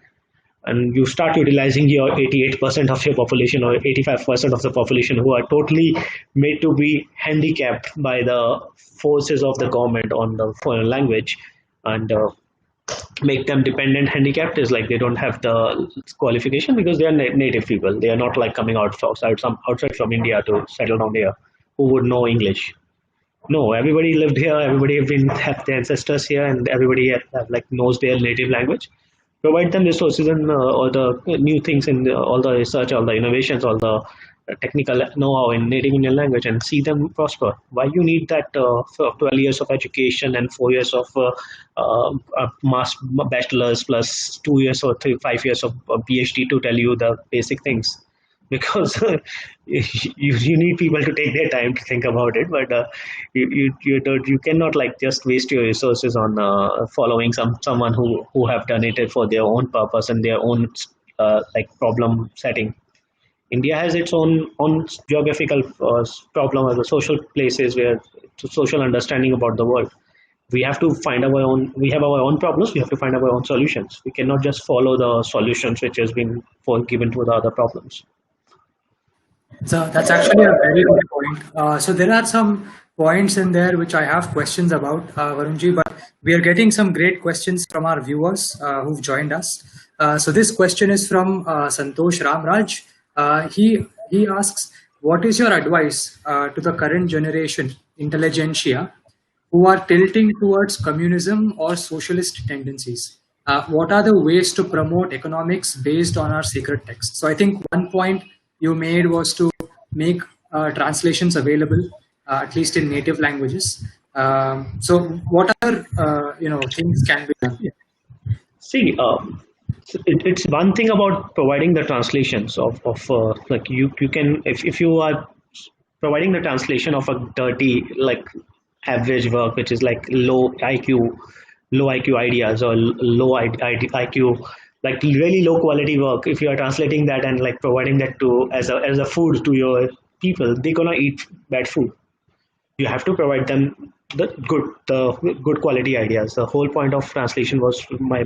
and you start utilizing your 88% of your population or 85% of the population who are totally made to be handicapped by the forces of the government on the foreign language, and make them dependent handicapped, is like they don't have the qualification because they are native people. They are not like coming outside from India to settle down here, who would know English. No, everybody lived here, everybody have their ancestors here, and everybody like knows their native language. Provide them resources and all the new things in all the research, all the innovations, all the technical know-how in native Indian language, and see them prosper. Why you need that 12 years of education and 4 years of mass bachelor's plus 2 years or 5 years of PhD to tell you the basic things? Because you need people to take their time to think about it, but you cannot like just waste your resources on following someone who have done it for their own purpose and their own like problem setting. India has its own geographical problem as a social places where social understanding about the world. We have to find our own. We have our own problems. We have to find our own solutions. We cannot just follow the solutions which has been given to the other problems. So that's actually a very good point. So there are some points in there which I have questions about, Varunji, but we are getting some great questions from our viewers who've joined us. So this question is from Santosh Ramraj. He asks, "What is your advice to the current generation intelligentsia who are tilting towards communism or socialist tendencies? What are the ways to promote economics based on our sacred text?" So I think one point you made was to make translations available, at least in native languages. So what other things can be done? See, it's one thing about providing the translations of like you can if you are providing the translation of a dirty like average work which is like low IQ ideas or IQ like really low quality work. If you are translating that and like providing that to as a food to your people, they're gonna eat bad food. You have to provide them the good quality ideas. The whole point of translation was my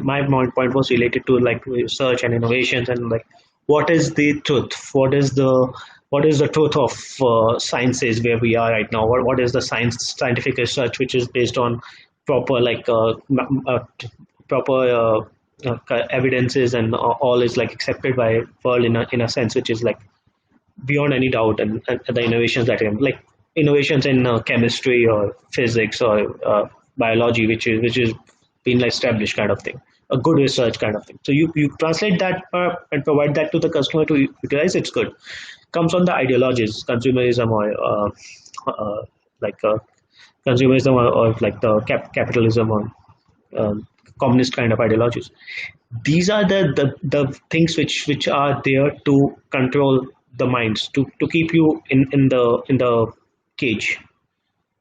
point was related to like research and innovations and like what is the truth, what is the truth of sciences where we are right now, what is the scientific research which is based on proper like proper evidences and all is like accepted by world in a sense which is like beyond any doubt, and the innovations that are like innovations in chemistry or physics or biology which is been established kind of thing, a good research kind of thing. So you translate that and provide that to the customer to utilize. It's good. Comes on the ideologies, consumerism or like consumerism or like the capitalism or communist kind of ideologies. These are the things which are there to control the minds, to keep you in the cage.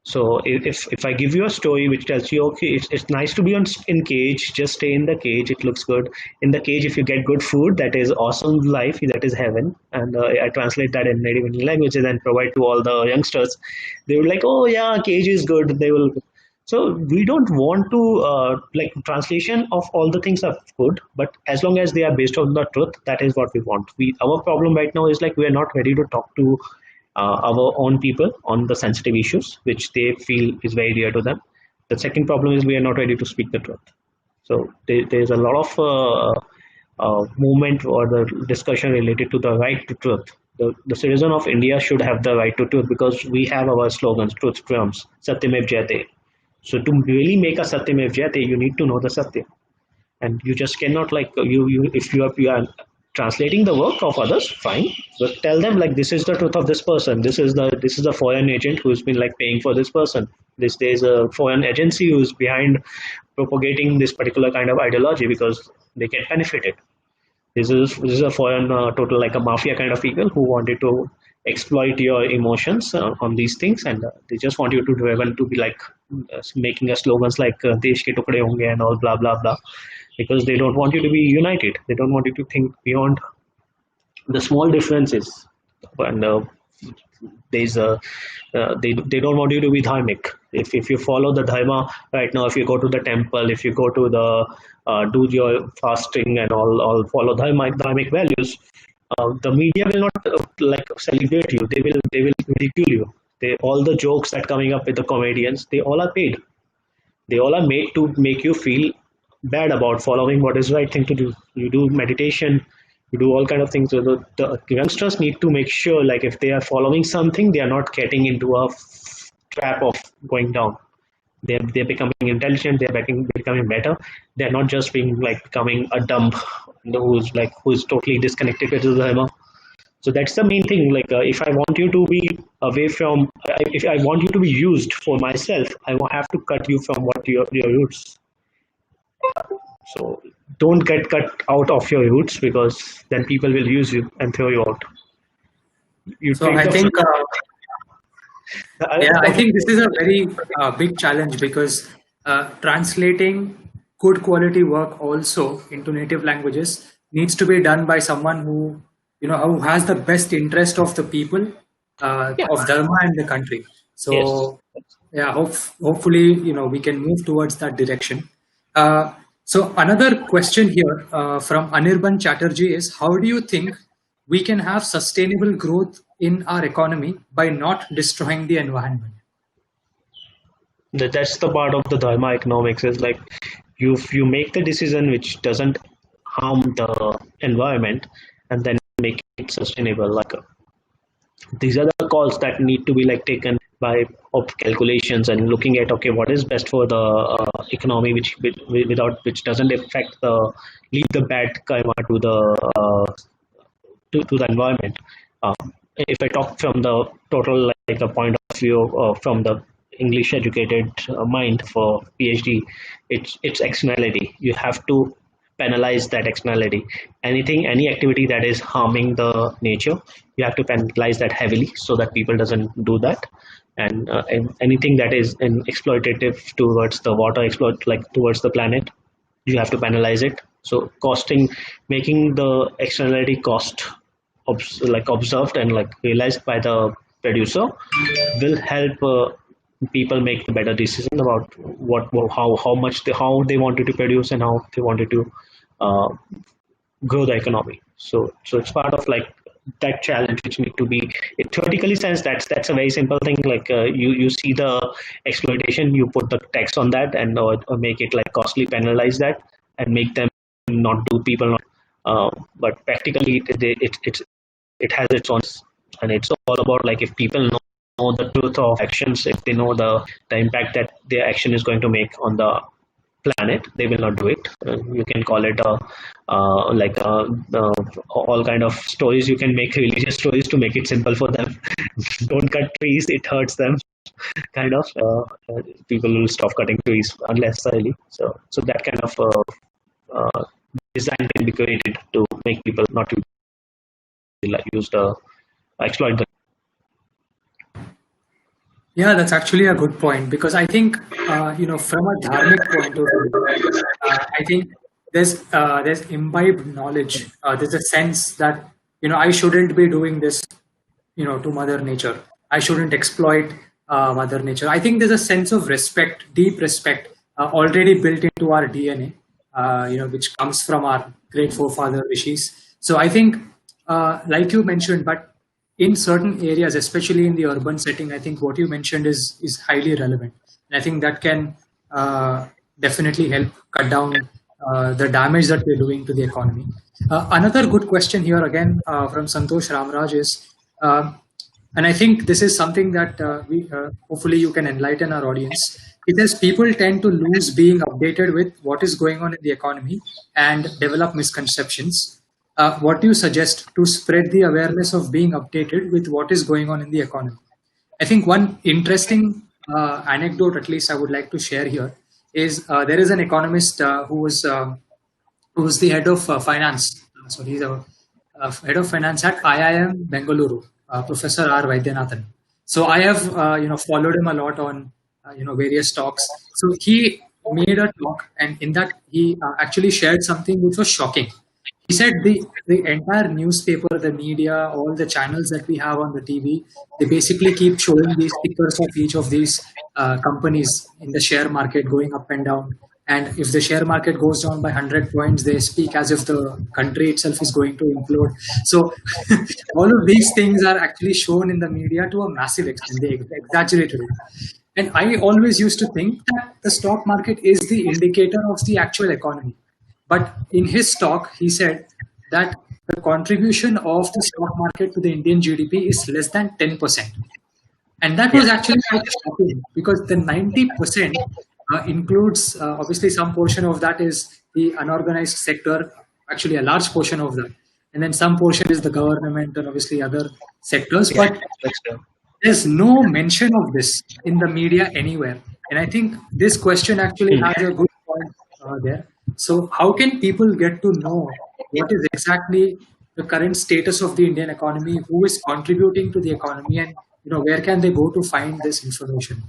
So if I give you a story which tells you, okay, it's nice to be in cage, just stay in the cage, it looks good. In the cage, if you get good food, that is awesome life, that is heaven. And I translate that in native Indian languages and provide to all the youngsters. They were like, oh yeah, cage is good. They will. So we don't want to like translation of all the things are good, but as long as they are based on the truth, that is what we want. Our problem right now is like we are not ready to talk to our own people on the sensitive issues which they feel is very dear to them. The second problem is we are not ready to speak the truth. So there's a lot of movement or the discussion related to the right to truth. The citizen of India should have the right to truth because we have our slogans, truth triumphs, Satyamev Jayate. So to really make a Satyamev Jayate, you need to know the Satya, and you just cannot like you if you are translating the work of others, fine, but tell them like this is the truth of this person. This is the foreign agent who's been like paying for this person. There's a foreign agency who's behind propagating this particular kind of ideology because they get benefited. This is a foreign total like a mafia kind of people who wanted to exploit your emotions on these things, and they just want you to driven to be like making a slogans like desh ke tukde honge and all blah blah blah, because they don't want you to be united. They don't want you to think beyond the small differences, and there's a they don't want you to be dharmic. If you follow the dharma right now, if you go to the temple, if you go to the do your fasting and all follow dharmic values, the media will not like celebrate you. They will ridicule you. All the jokes that coming up with the comedians, they all are paid. They all are made to make you feel bad about following what is the right thing to do. You do meditation, you do all kind of things. So the youngsters need to make sure like if they are following something, they are not getting into a trap of going down. They're becoming intelligent, becoming better. They're not just being like becoming a dumb who's totally disconnected with the dharma. So that's the main thing. Like if I want you to be away from, if I want you to be used for myself, I have to cut you from what your roots. So don't get cut out of your roots, because then people will use you and throw you out. You So take I the think, yeah, I think this is a very big challenge because translating good quality work also into native languages needs to be done by someone who who has the best interest of the people, Yeah. of Dharma and the country. Yes. So yeah, hopefully we can move towards that direction. Uh, so another question here from Anirban Chatterjee is, how do you think we can have sustainable growth in our economy by not destroying the environment? That's the part of the dharma economics is like you make the decision which doesn't harm the environment and then make it sustainable. Like these are the calls that need to be like taken by of calculations and looking at okay what is best for the economy which without which doesn't affect the leave the bad karma to the environment. If I talk from the total like a point of view from the English educated mind for PhD, it's externality. You have to penalize that externality. Any activity that is harming the nature, you have to penalize that heavily so that people doesn't do that. And anything that is exploitative towards the water, exploit like towards the planet, you have to penalize it. So costing, making the externality cost like observed and like realized by the producer will help people make the better decision about how much how they wanted to produce and how they wanted to uh, grow the economy. So it's part of like that challenge which need to be it theoretically sense that's a very simple thing like you see the exploitation, you put the tax on that and or make it like costly, penalize that and make them not do people not but practically it has its own, and it's all about like if people know the truth of actions, if they know the impact that their action is going to make on the planet, they will not do it. You can call it like all kind of stories you can make, religious stories to make it simple for them. Don't cut trees, it hurts them. Kind of people will stop cutting trees unnecessarily. So that kind of design can be created to make people not use the exploit the. Yeah, that's actually a good point, because I think, from a dharmic point of view, I think there's imbibed knowledge. There's a sense that I shouldn't be doing this, to Mother Nature. I shouldn't exploit Mother Nature. I think there's a sense of respect, deep respect, already built into our DNA, which comes from our great forefather rishis. So I think, like you mentioned, but in certain areas, especially in the urban setting, I think what you mentioned is highly relevant. And I think that can definitely help cut down the damage that we're doing to the economy. Another good question here again from Santosh Ramraj is, and I think this is something that we hopefully you can enlighten our audience. It is people tend to lose being updated with what is going on in the economy and develop misconceptions. What do you suggest to spread the awareness of being updated with what is going on in the economy? I think one interesting anecdote, at least I would like to share here, is there is an economist who's the head of finance. So he's a head of finance at IIM Bengaluru, Professor R. Vaidyanathan. So I have followed him a lot on various talks. So he made a talk, and in that he actually shared something which was shocking. He said the entire newspaper, the media, all the channels that we have on the TV, they basically keep showing these pictures of each of these companies in the share market going up and down. And if the share market goes down by 100 points, they speak as if the country itself is going to implode. So all of these things are actually shown in the media to a massive extent. They exaggerated it. And I always used to think that the stock market is the indicator of the actual economy. But in his talk, he said that the contribution of the stock market to the Indian GDP is less than 10%. And that Yeah. was actually quite shocking, because the 90% includes, obviously, some portion of that is the unorganized sector, actually, a large portion of that. And then some portion is the government and obviously other sectors. Yeah, But that's true. there's no mention of this in the media anywhere. And I think this question actually Hmm. has a good point there. So, how can people get to know what is exactly the current status of the Indian economy, who is contributing to the economy, and where can they go to find this information?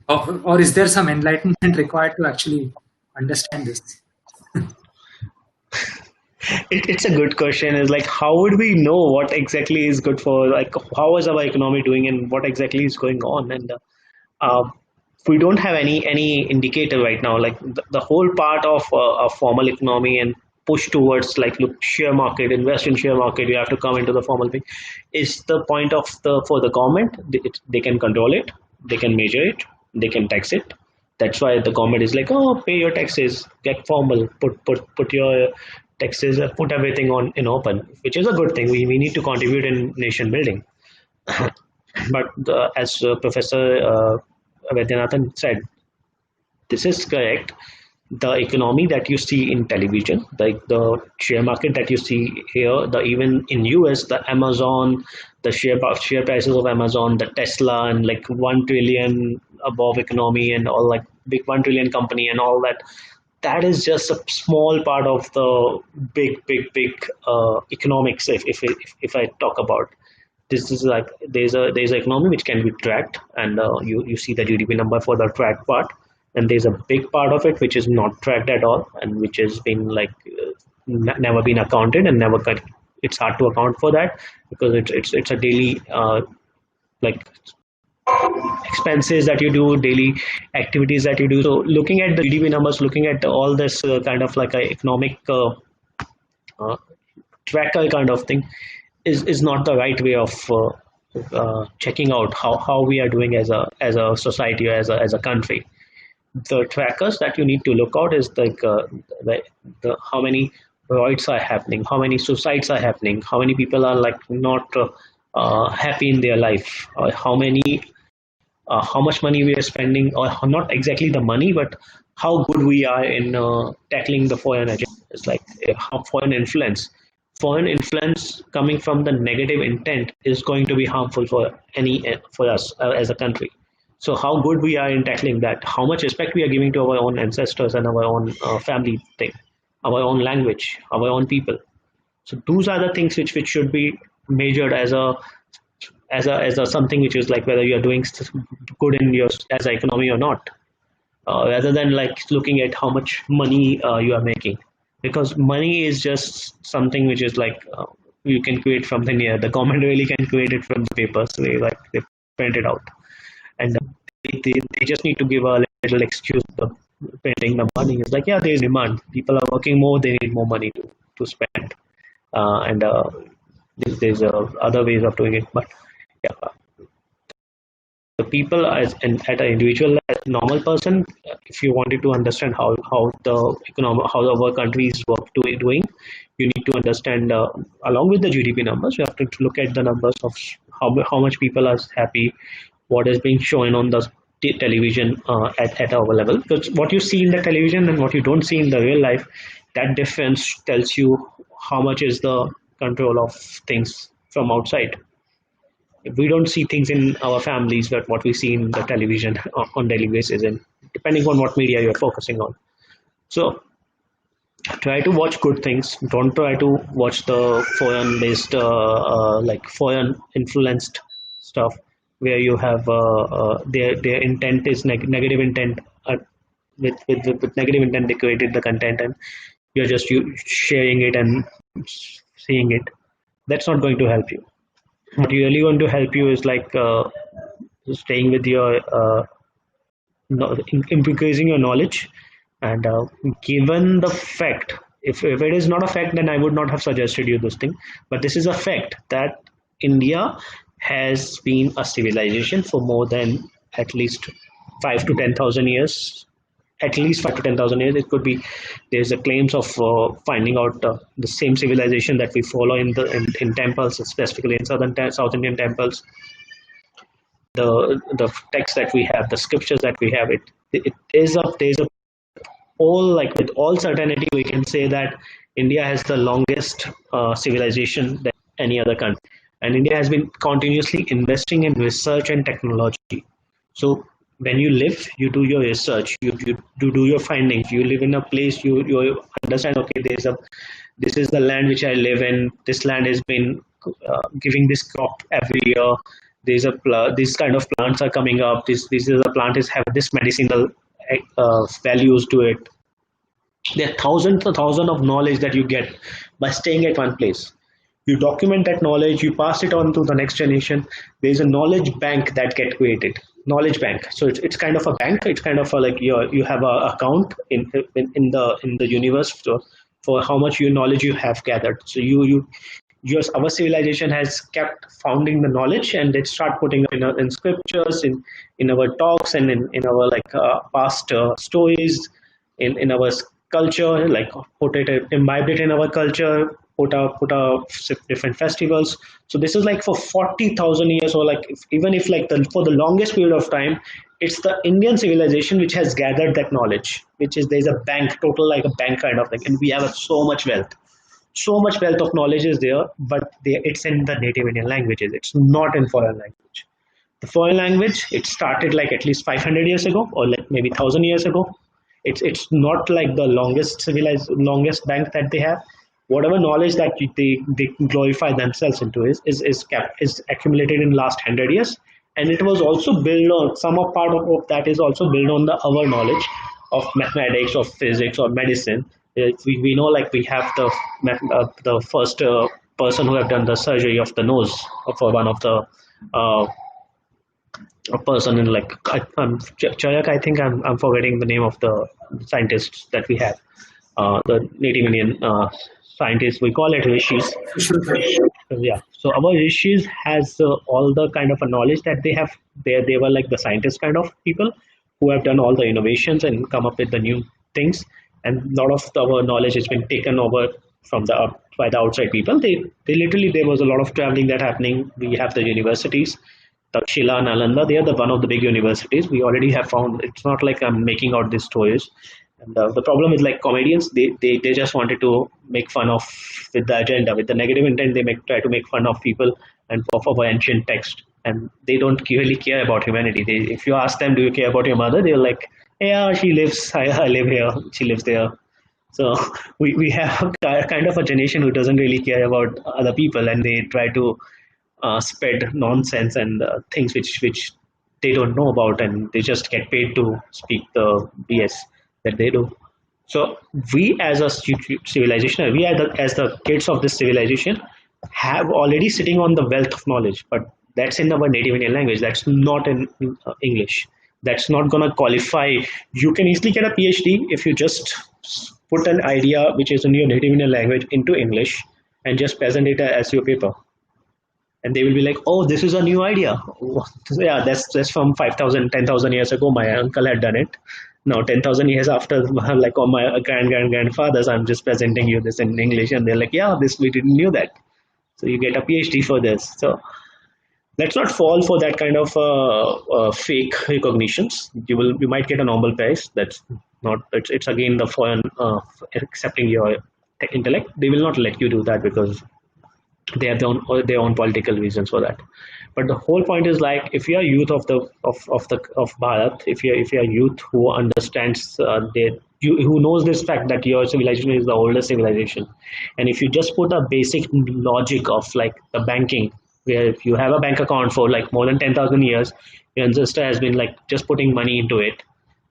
Or is there some enlightenment required to actually understand this? It's a good question. Is like, how would we know what exactly is good for, like, how is our economy doing and what exactly is going on? And uh, we don't have any indicator right now. Like the whole part of a formal economy and push towards, like, look, share market, invest in share market, you have to come into the formal thing, is the point of the for the government. They can control it, they can measure it, they can tax it. That's why the government is like, oh, pay your taxes, get formal, put your taxes, put everything on in open, which is a good thing. We need to contribute in nation building. But as Professor Vaidyanathan said, this is correct. The economy that you see in television, like the share market that you see here, the even in US, the Amazon, the share prices of Amazon, the Tesla, and like 1 trillion above economy and all, like big 1 trillion company and all that. That is just a small part of the big economics. If I talk about this, is like there's an economy which can be tracked, and you see the GDP number for the tracked part, and there's a big part of it which is not tracked at all, and which has been like never been accounted and never cut. It's hard to account for that because it's a daily like expenses that you do, daily activities that you do. So looking at the GDP numbers, looking at all this kind of like a economic uh, tracker kind of thing is not the right way of checking out how we are doing as a society or as a country. The trackers that you need to look out is like the how many riots are happening, how many suicides are happening, how many people are like not happy in their life, or how much money we are spending, or not exactly the money, but how good we are in tackling the foreign agenda. It's like how foreign influence coming from the negative intent is going to be harmful for us as a country. So how good we are in tackling that, how much respect we are giving to our own ancestors and our own family thing, our own language, our own people. So those are the things which should be measured as a something which is like whether you are doing good in your as an economy or not, rather than like looking at how much money you are making, because money is just something which is like you can create from thin air. The government really can create it from the papers. They print it out, and they just need to give a little excuse. The printing the money is like, yeah, there is demand. People are working more. They need more money to spend, and there's other ways of doing it. But yeah, the people as at an individual as normal person, if you wanted to understand how the economic, how our countries work doing, you need to understand along with the GDP numbers, you have to look at the numbers of how much people are happy, what is being shown on the television at our level, because what you see in the television and what you don't see in the real life, that difference tells you how much is the control of things from outside. We don't see things in our families, but what we see in the television on daily basis, and depending on what media you're focusing on. So try to watch good things. Don't try to watch the foreign based like foreign influenced stuff where you have their intent is negative intent, with negative intent they created the content, and you're just sharing it and seeing it. That's not going to help you. What really going to help you is like staying with your increasing your knowledge, and given the fact, if it is not a fact, then I would not have suggested you this thing, but this is a fact that India has been a civilization for more than at least 5 to 10,000 years, at least 5 to 10,000 years. It could be there's a claims of finding out the same civilization that we follow in temples, specifically in South Indian temples. The text that we have, the scriptures that we have, it is a there's a all, like with all certainty we can say that India has the longest civilization than any other country, and India has been continuously investing in research and technology. So when you live, you do your research, you do your findings. You live in a place, you understand. Okay, this is the land which I live in. This land has been giving this crop every year. These kind of plants are coming up. This is a plant is have this medicinal values to it. There are thousands and thousands of knowledge that you get by staying at one place. You document that knowledge, you pass it on to the next generation. There's a knowledge bank that get created. Knowledge bank. So it's kind of a bank. It's kind of a, like you have a account in the universe for how much your knowledge you have gathered. So our civilization has kept founding the knowledge, and they start putting up in scriptures, in our talks, and in our like past stories, in our culture, like put it imbibed it in our culture, put out different festivals. So this is like for 40,000 years, or like even if like for the longest period of time, it's the Indian civilization which has gathered that knowledge, which is there's a bank, total like a bank kind of thing, and we have so much wealth of knowledge is there, but it's in the native Indian languages. It's not in foreign language. The foreign language, it started like at least 500 years ago, or like maybe 1,000 years ago. It's not like the longest bank that they have. Whatever knowledge that they glorify themselves into is accumulated in last 100 years, and it was also built on some of part of that is also built on the our knowledge of mathematics, of physics, or medicine. We know like we have the first person who have done the surgery of the nose for one of the uh, a person in like Chayak, I think I'm forgetting the name of the scientists that we have. The Native Indian scientists, we call it rishis. Yeah. So our rishis has all the kind of a knowledge that they have. They were like the scientist kind of people who have done all the innovations and come up with the new things. And a lot of our knowledge has been taken over from by the outside people. They literally, there was a lot of traveling that happening. We have the universities, Takshila, Nalanda. They are the one of the big universities. We already have found. It's not like I'm making out these stories. And the problem is like comedians, they just wanted to make fun of with the agenda, with the negative intent. They try to make fun of people and of our ancient text, and they don't really care about humanity. If you ask them, do you care about your mother? They're like, yeah, she lives. I live here. She lives there. So we have a kind of a generation who doesn't really care about other people, and they try to spread nonsense and things which they don't know about, and they just get paid to speak the BS that they do. So we as a civilization, we as the kids of this civilization have already sitting on the wealth of knowledge, but that's in our native Indian language. That's not in English. That's not going to qualify. You can easily get a PhD if you just put an idea which is in your native Indian language into English and just present it as your paper, and they will be like, oh, this is a new idea. Yeah, that's from 5,000, 10,000 years ago. My uncle had done it. Now 10,000 years after, like on my grandfathers, I'm just presenting you this in English, and they're like, yeah, this we didn't knew that. So you get a PhD for this. So let's not fall for that kind of fake recognitions. You might get a Nobel Prize. That's not. It's again the foreign accepting your intellect. They will not let you do that because they have their own political reasons for that. But the whole point is like, if you are youth of Bharat, if you are youth who understands who knows this fact that your civilization is the oldest civilization, and if you just put a basic logic of like the banking, where if you have a bank account for like more than 10,000 years, your ancestor has been like just putting money into it,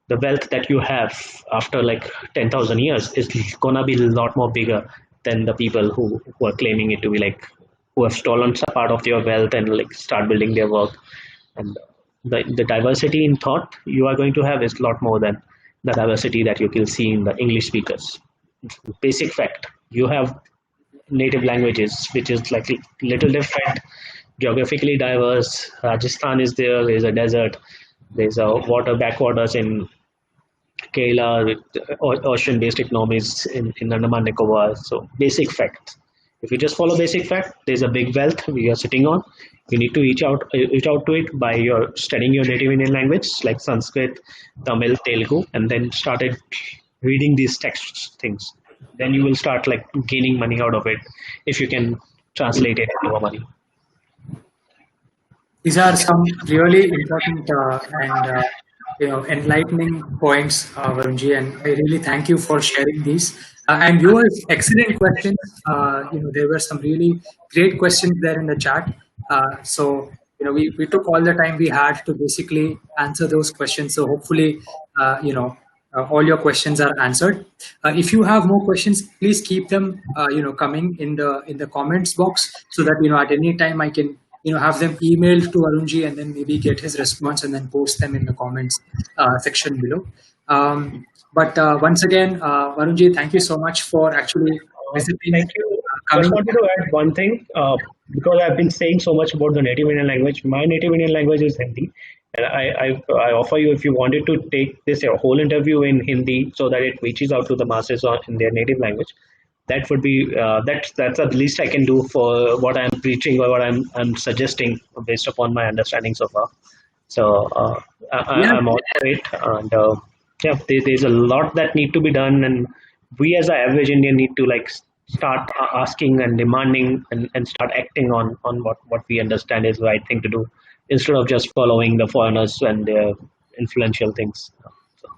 the wealth that you have after like 10,000 years is gonna be a lot more bigger than the people who are claiming it to be like, who have stolen some part of your wealth and like start building their work. And the diversity in thought you are going to have is a lot more than the diversity that you can see in the English speakers. Basic fact, you have native languages which is like little different, geographically diverse. Rajasthan is there's a desert, there's a water backwaters in Kerala with ocean-based economies in Andaman Nicobar. So basic fact. If you just follow basic fact, there's a big wealth we are sitting on. You need to reach out to it by your studying your native Indian language like Sanskrit, Tamil, Telugu, and then started reading these texts things. Then you will start like gaining money out of it if you can translate it into money. These are some really important and enlightening points, Varunji, and I really thank you for sharing these. And viewers, excellent questions. There were some really great questions there in the chat. We took all the time we had to basically answer those questions. So hopefully, all your questions are answered. If you have more questions, please keep them coming in the comments box, so that at any time I can have them emailed to Arunji, and then maybe get his response and then post them in the comments section below. But once again, Varunji, thank you so much for actually visiting, Thank you. Just coming. wanted to add one thing, because I've been saying so much about the native Indian language. My native Indian language is Hindi, and I offer you, if you wanted to take this whole interview in Hindi so that it reaches out to the masses in their native language, that would be that's the least I can do for what I'm preaching or what I'm suggesting based upon my understanding so far. So Yeah, I'm all for it, and yeah, there's a lot that need to be done, and we as an average Indian need to like start asking and demanding, and start acting on what we understand is the right thing to do, instead of just following the foreigners and their influential things. So,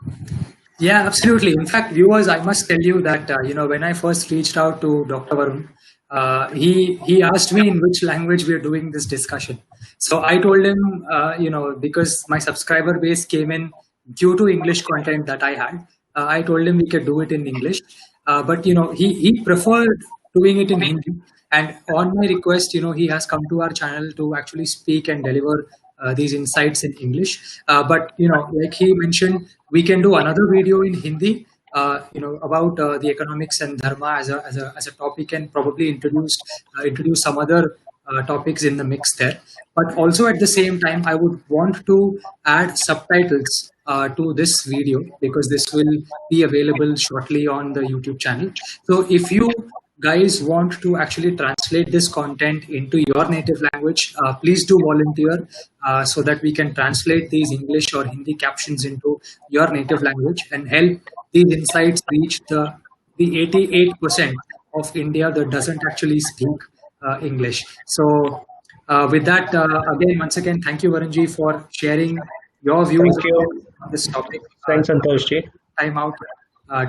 yeah, absolutely. In fact, viewers, I must tell you that when I first reached out to Dr. Varun, he asked me in which language we are doing this discussion. So I told him, because my subscriber base came in due to English content that I had, I told him we could do it in English. But he preferred doing it in Hindi. And on my request, he has come to our channel to actually speak and deliver these insights in English. But like he mentioned, we can do another video in Hindi, about the economics and dharma as a topic, and probably introduce some other topics in the mix there. But also at the same time, I would want to add subtitles to this video, because this will be available shortly on the YouTube channel. So if you guys want to actually translate this content into your native language, please do volunteer, so that we can translate these English or Hindi captions into your native language and help these insights reach the 88% of India that doesn't actually speak English. So with that, again, once again, thank you, Varunji, for sharing your views thank you. on this topic. Thanks, Santosh ji. Time out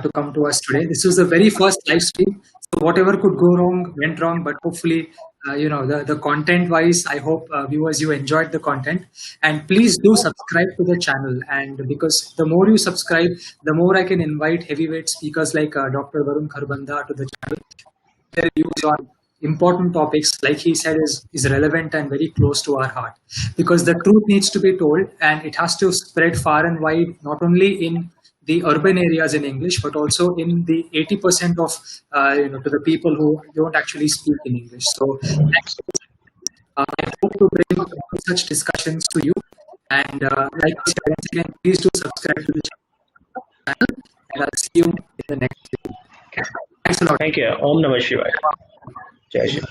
to come to us today. This was the very first live stream, so whatever could go wrong went wrong. But hopefully, the content wise, I hope viewers, you enjoyed the content, and please do subscribe to the channel. And because the more you subscribe, the more I can invite heavyweight speakers like Dr. Varun Kharbanda to the channel. Their views on important topics, like he said, is relevant and very close to our heart, because the truth needs to be told, and it has to spread far and wide, not only in the urban areas in English, but also in the 80% of to the people who don't actually speak in English. So I hope to bring such discussions to you. And like I said, once again, please do subscribe to the channel, and I'll see you in the next video. Okay. Thanks a lot. Thank you. Om Namah Shivaya. Jai Shri.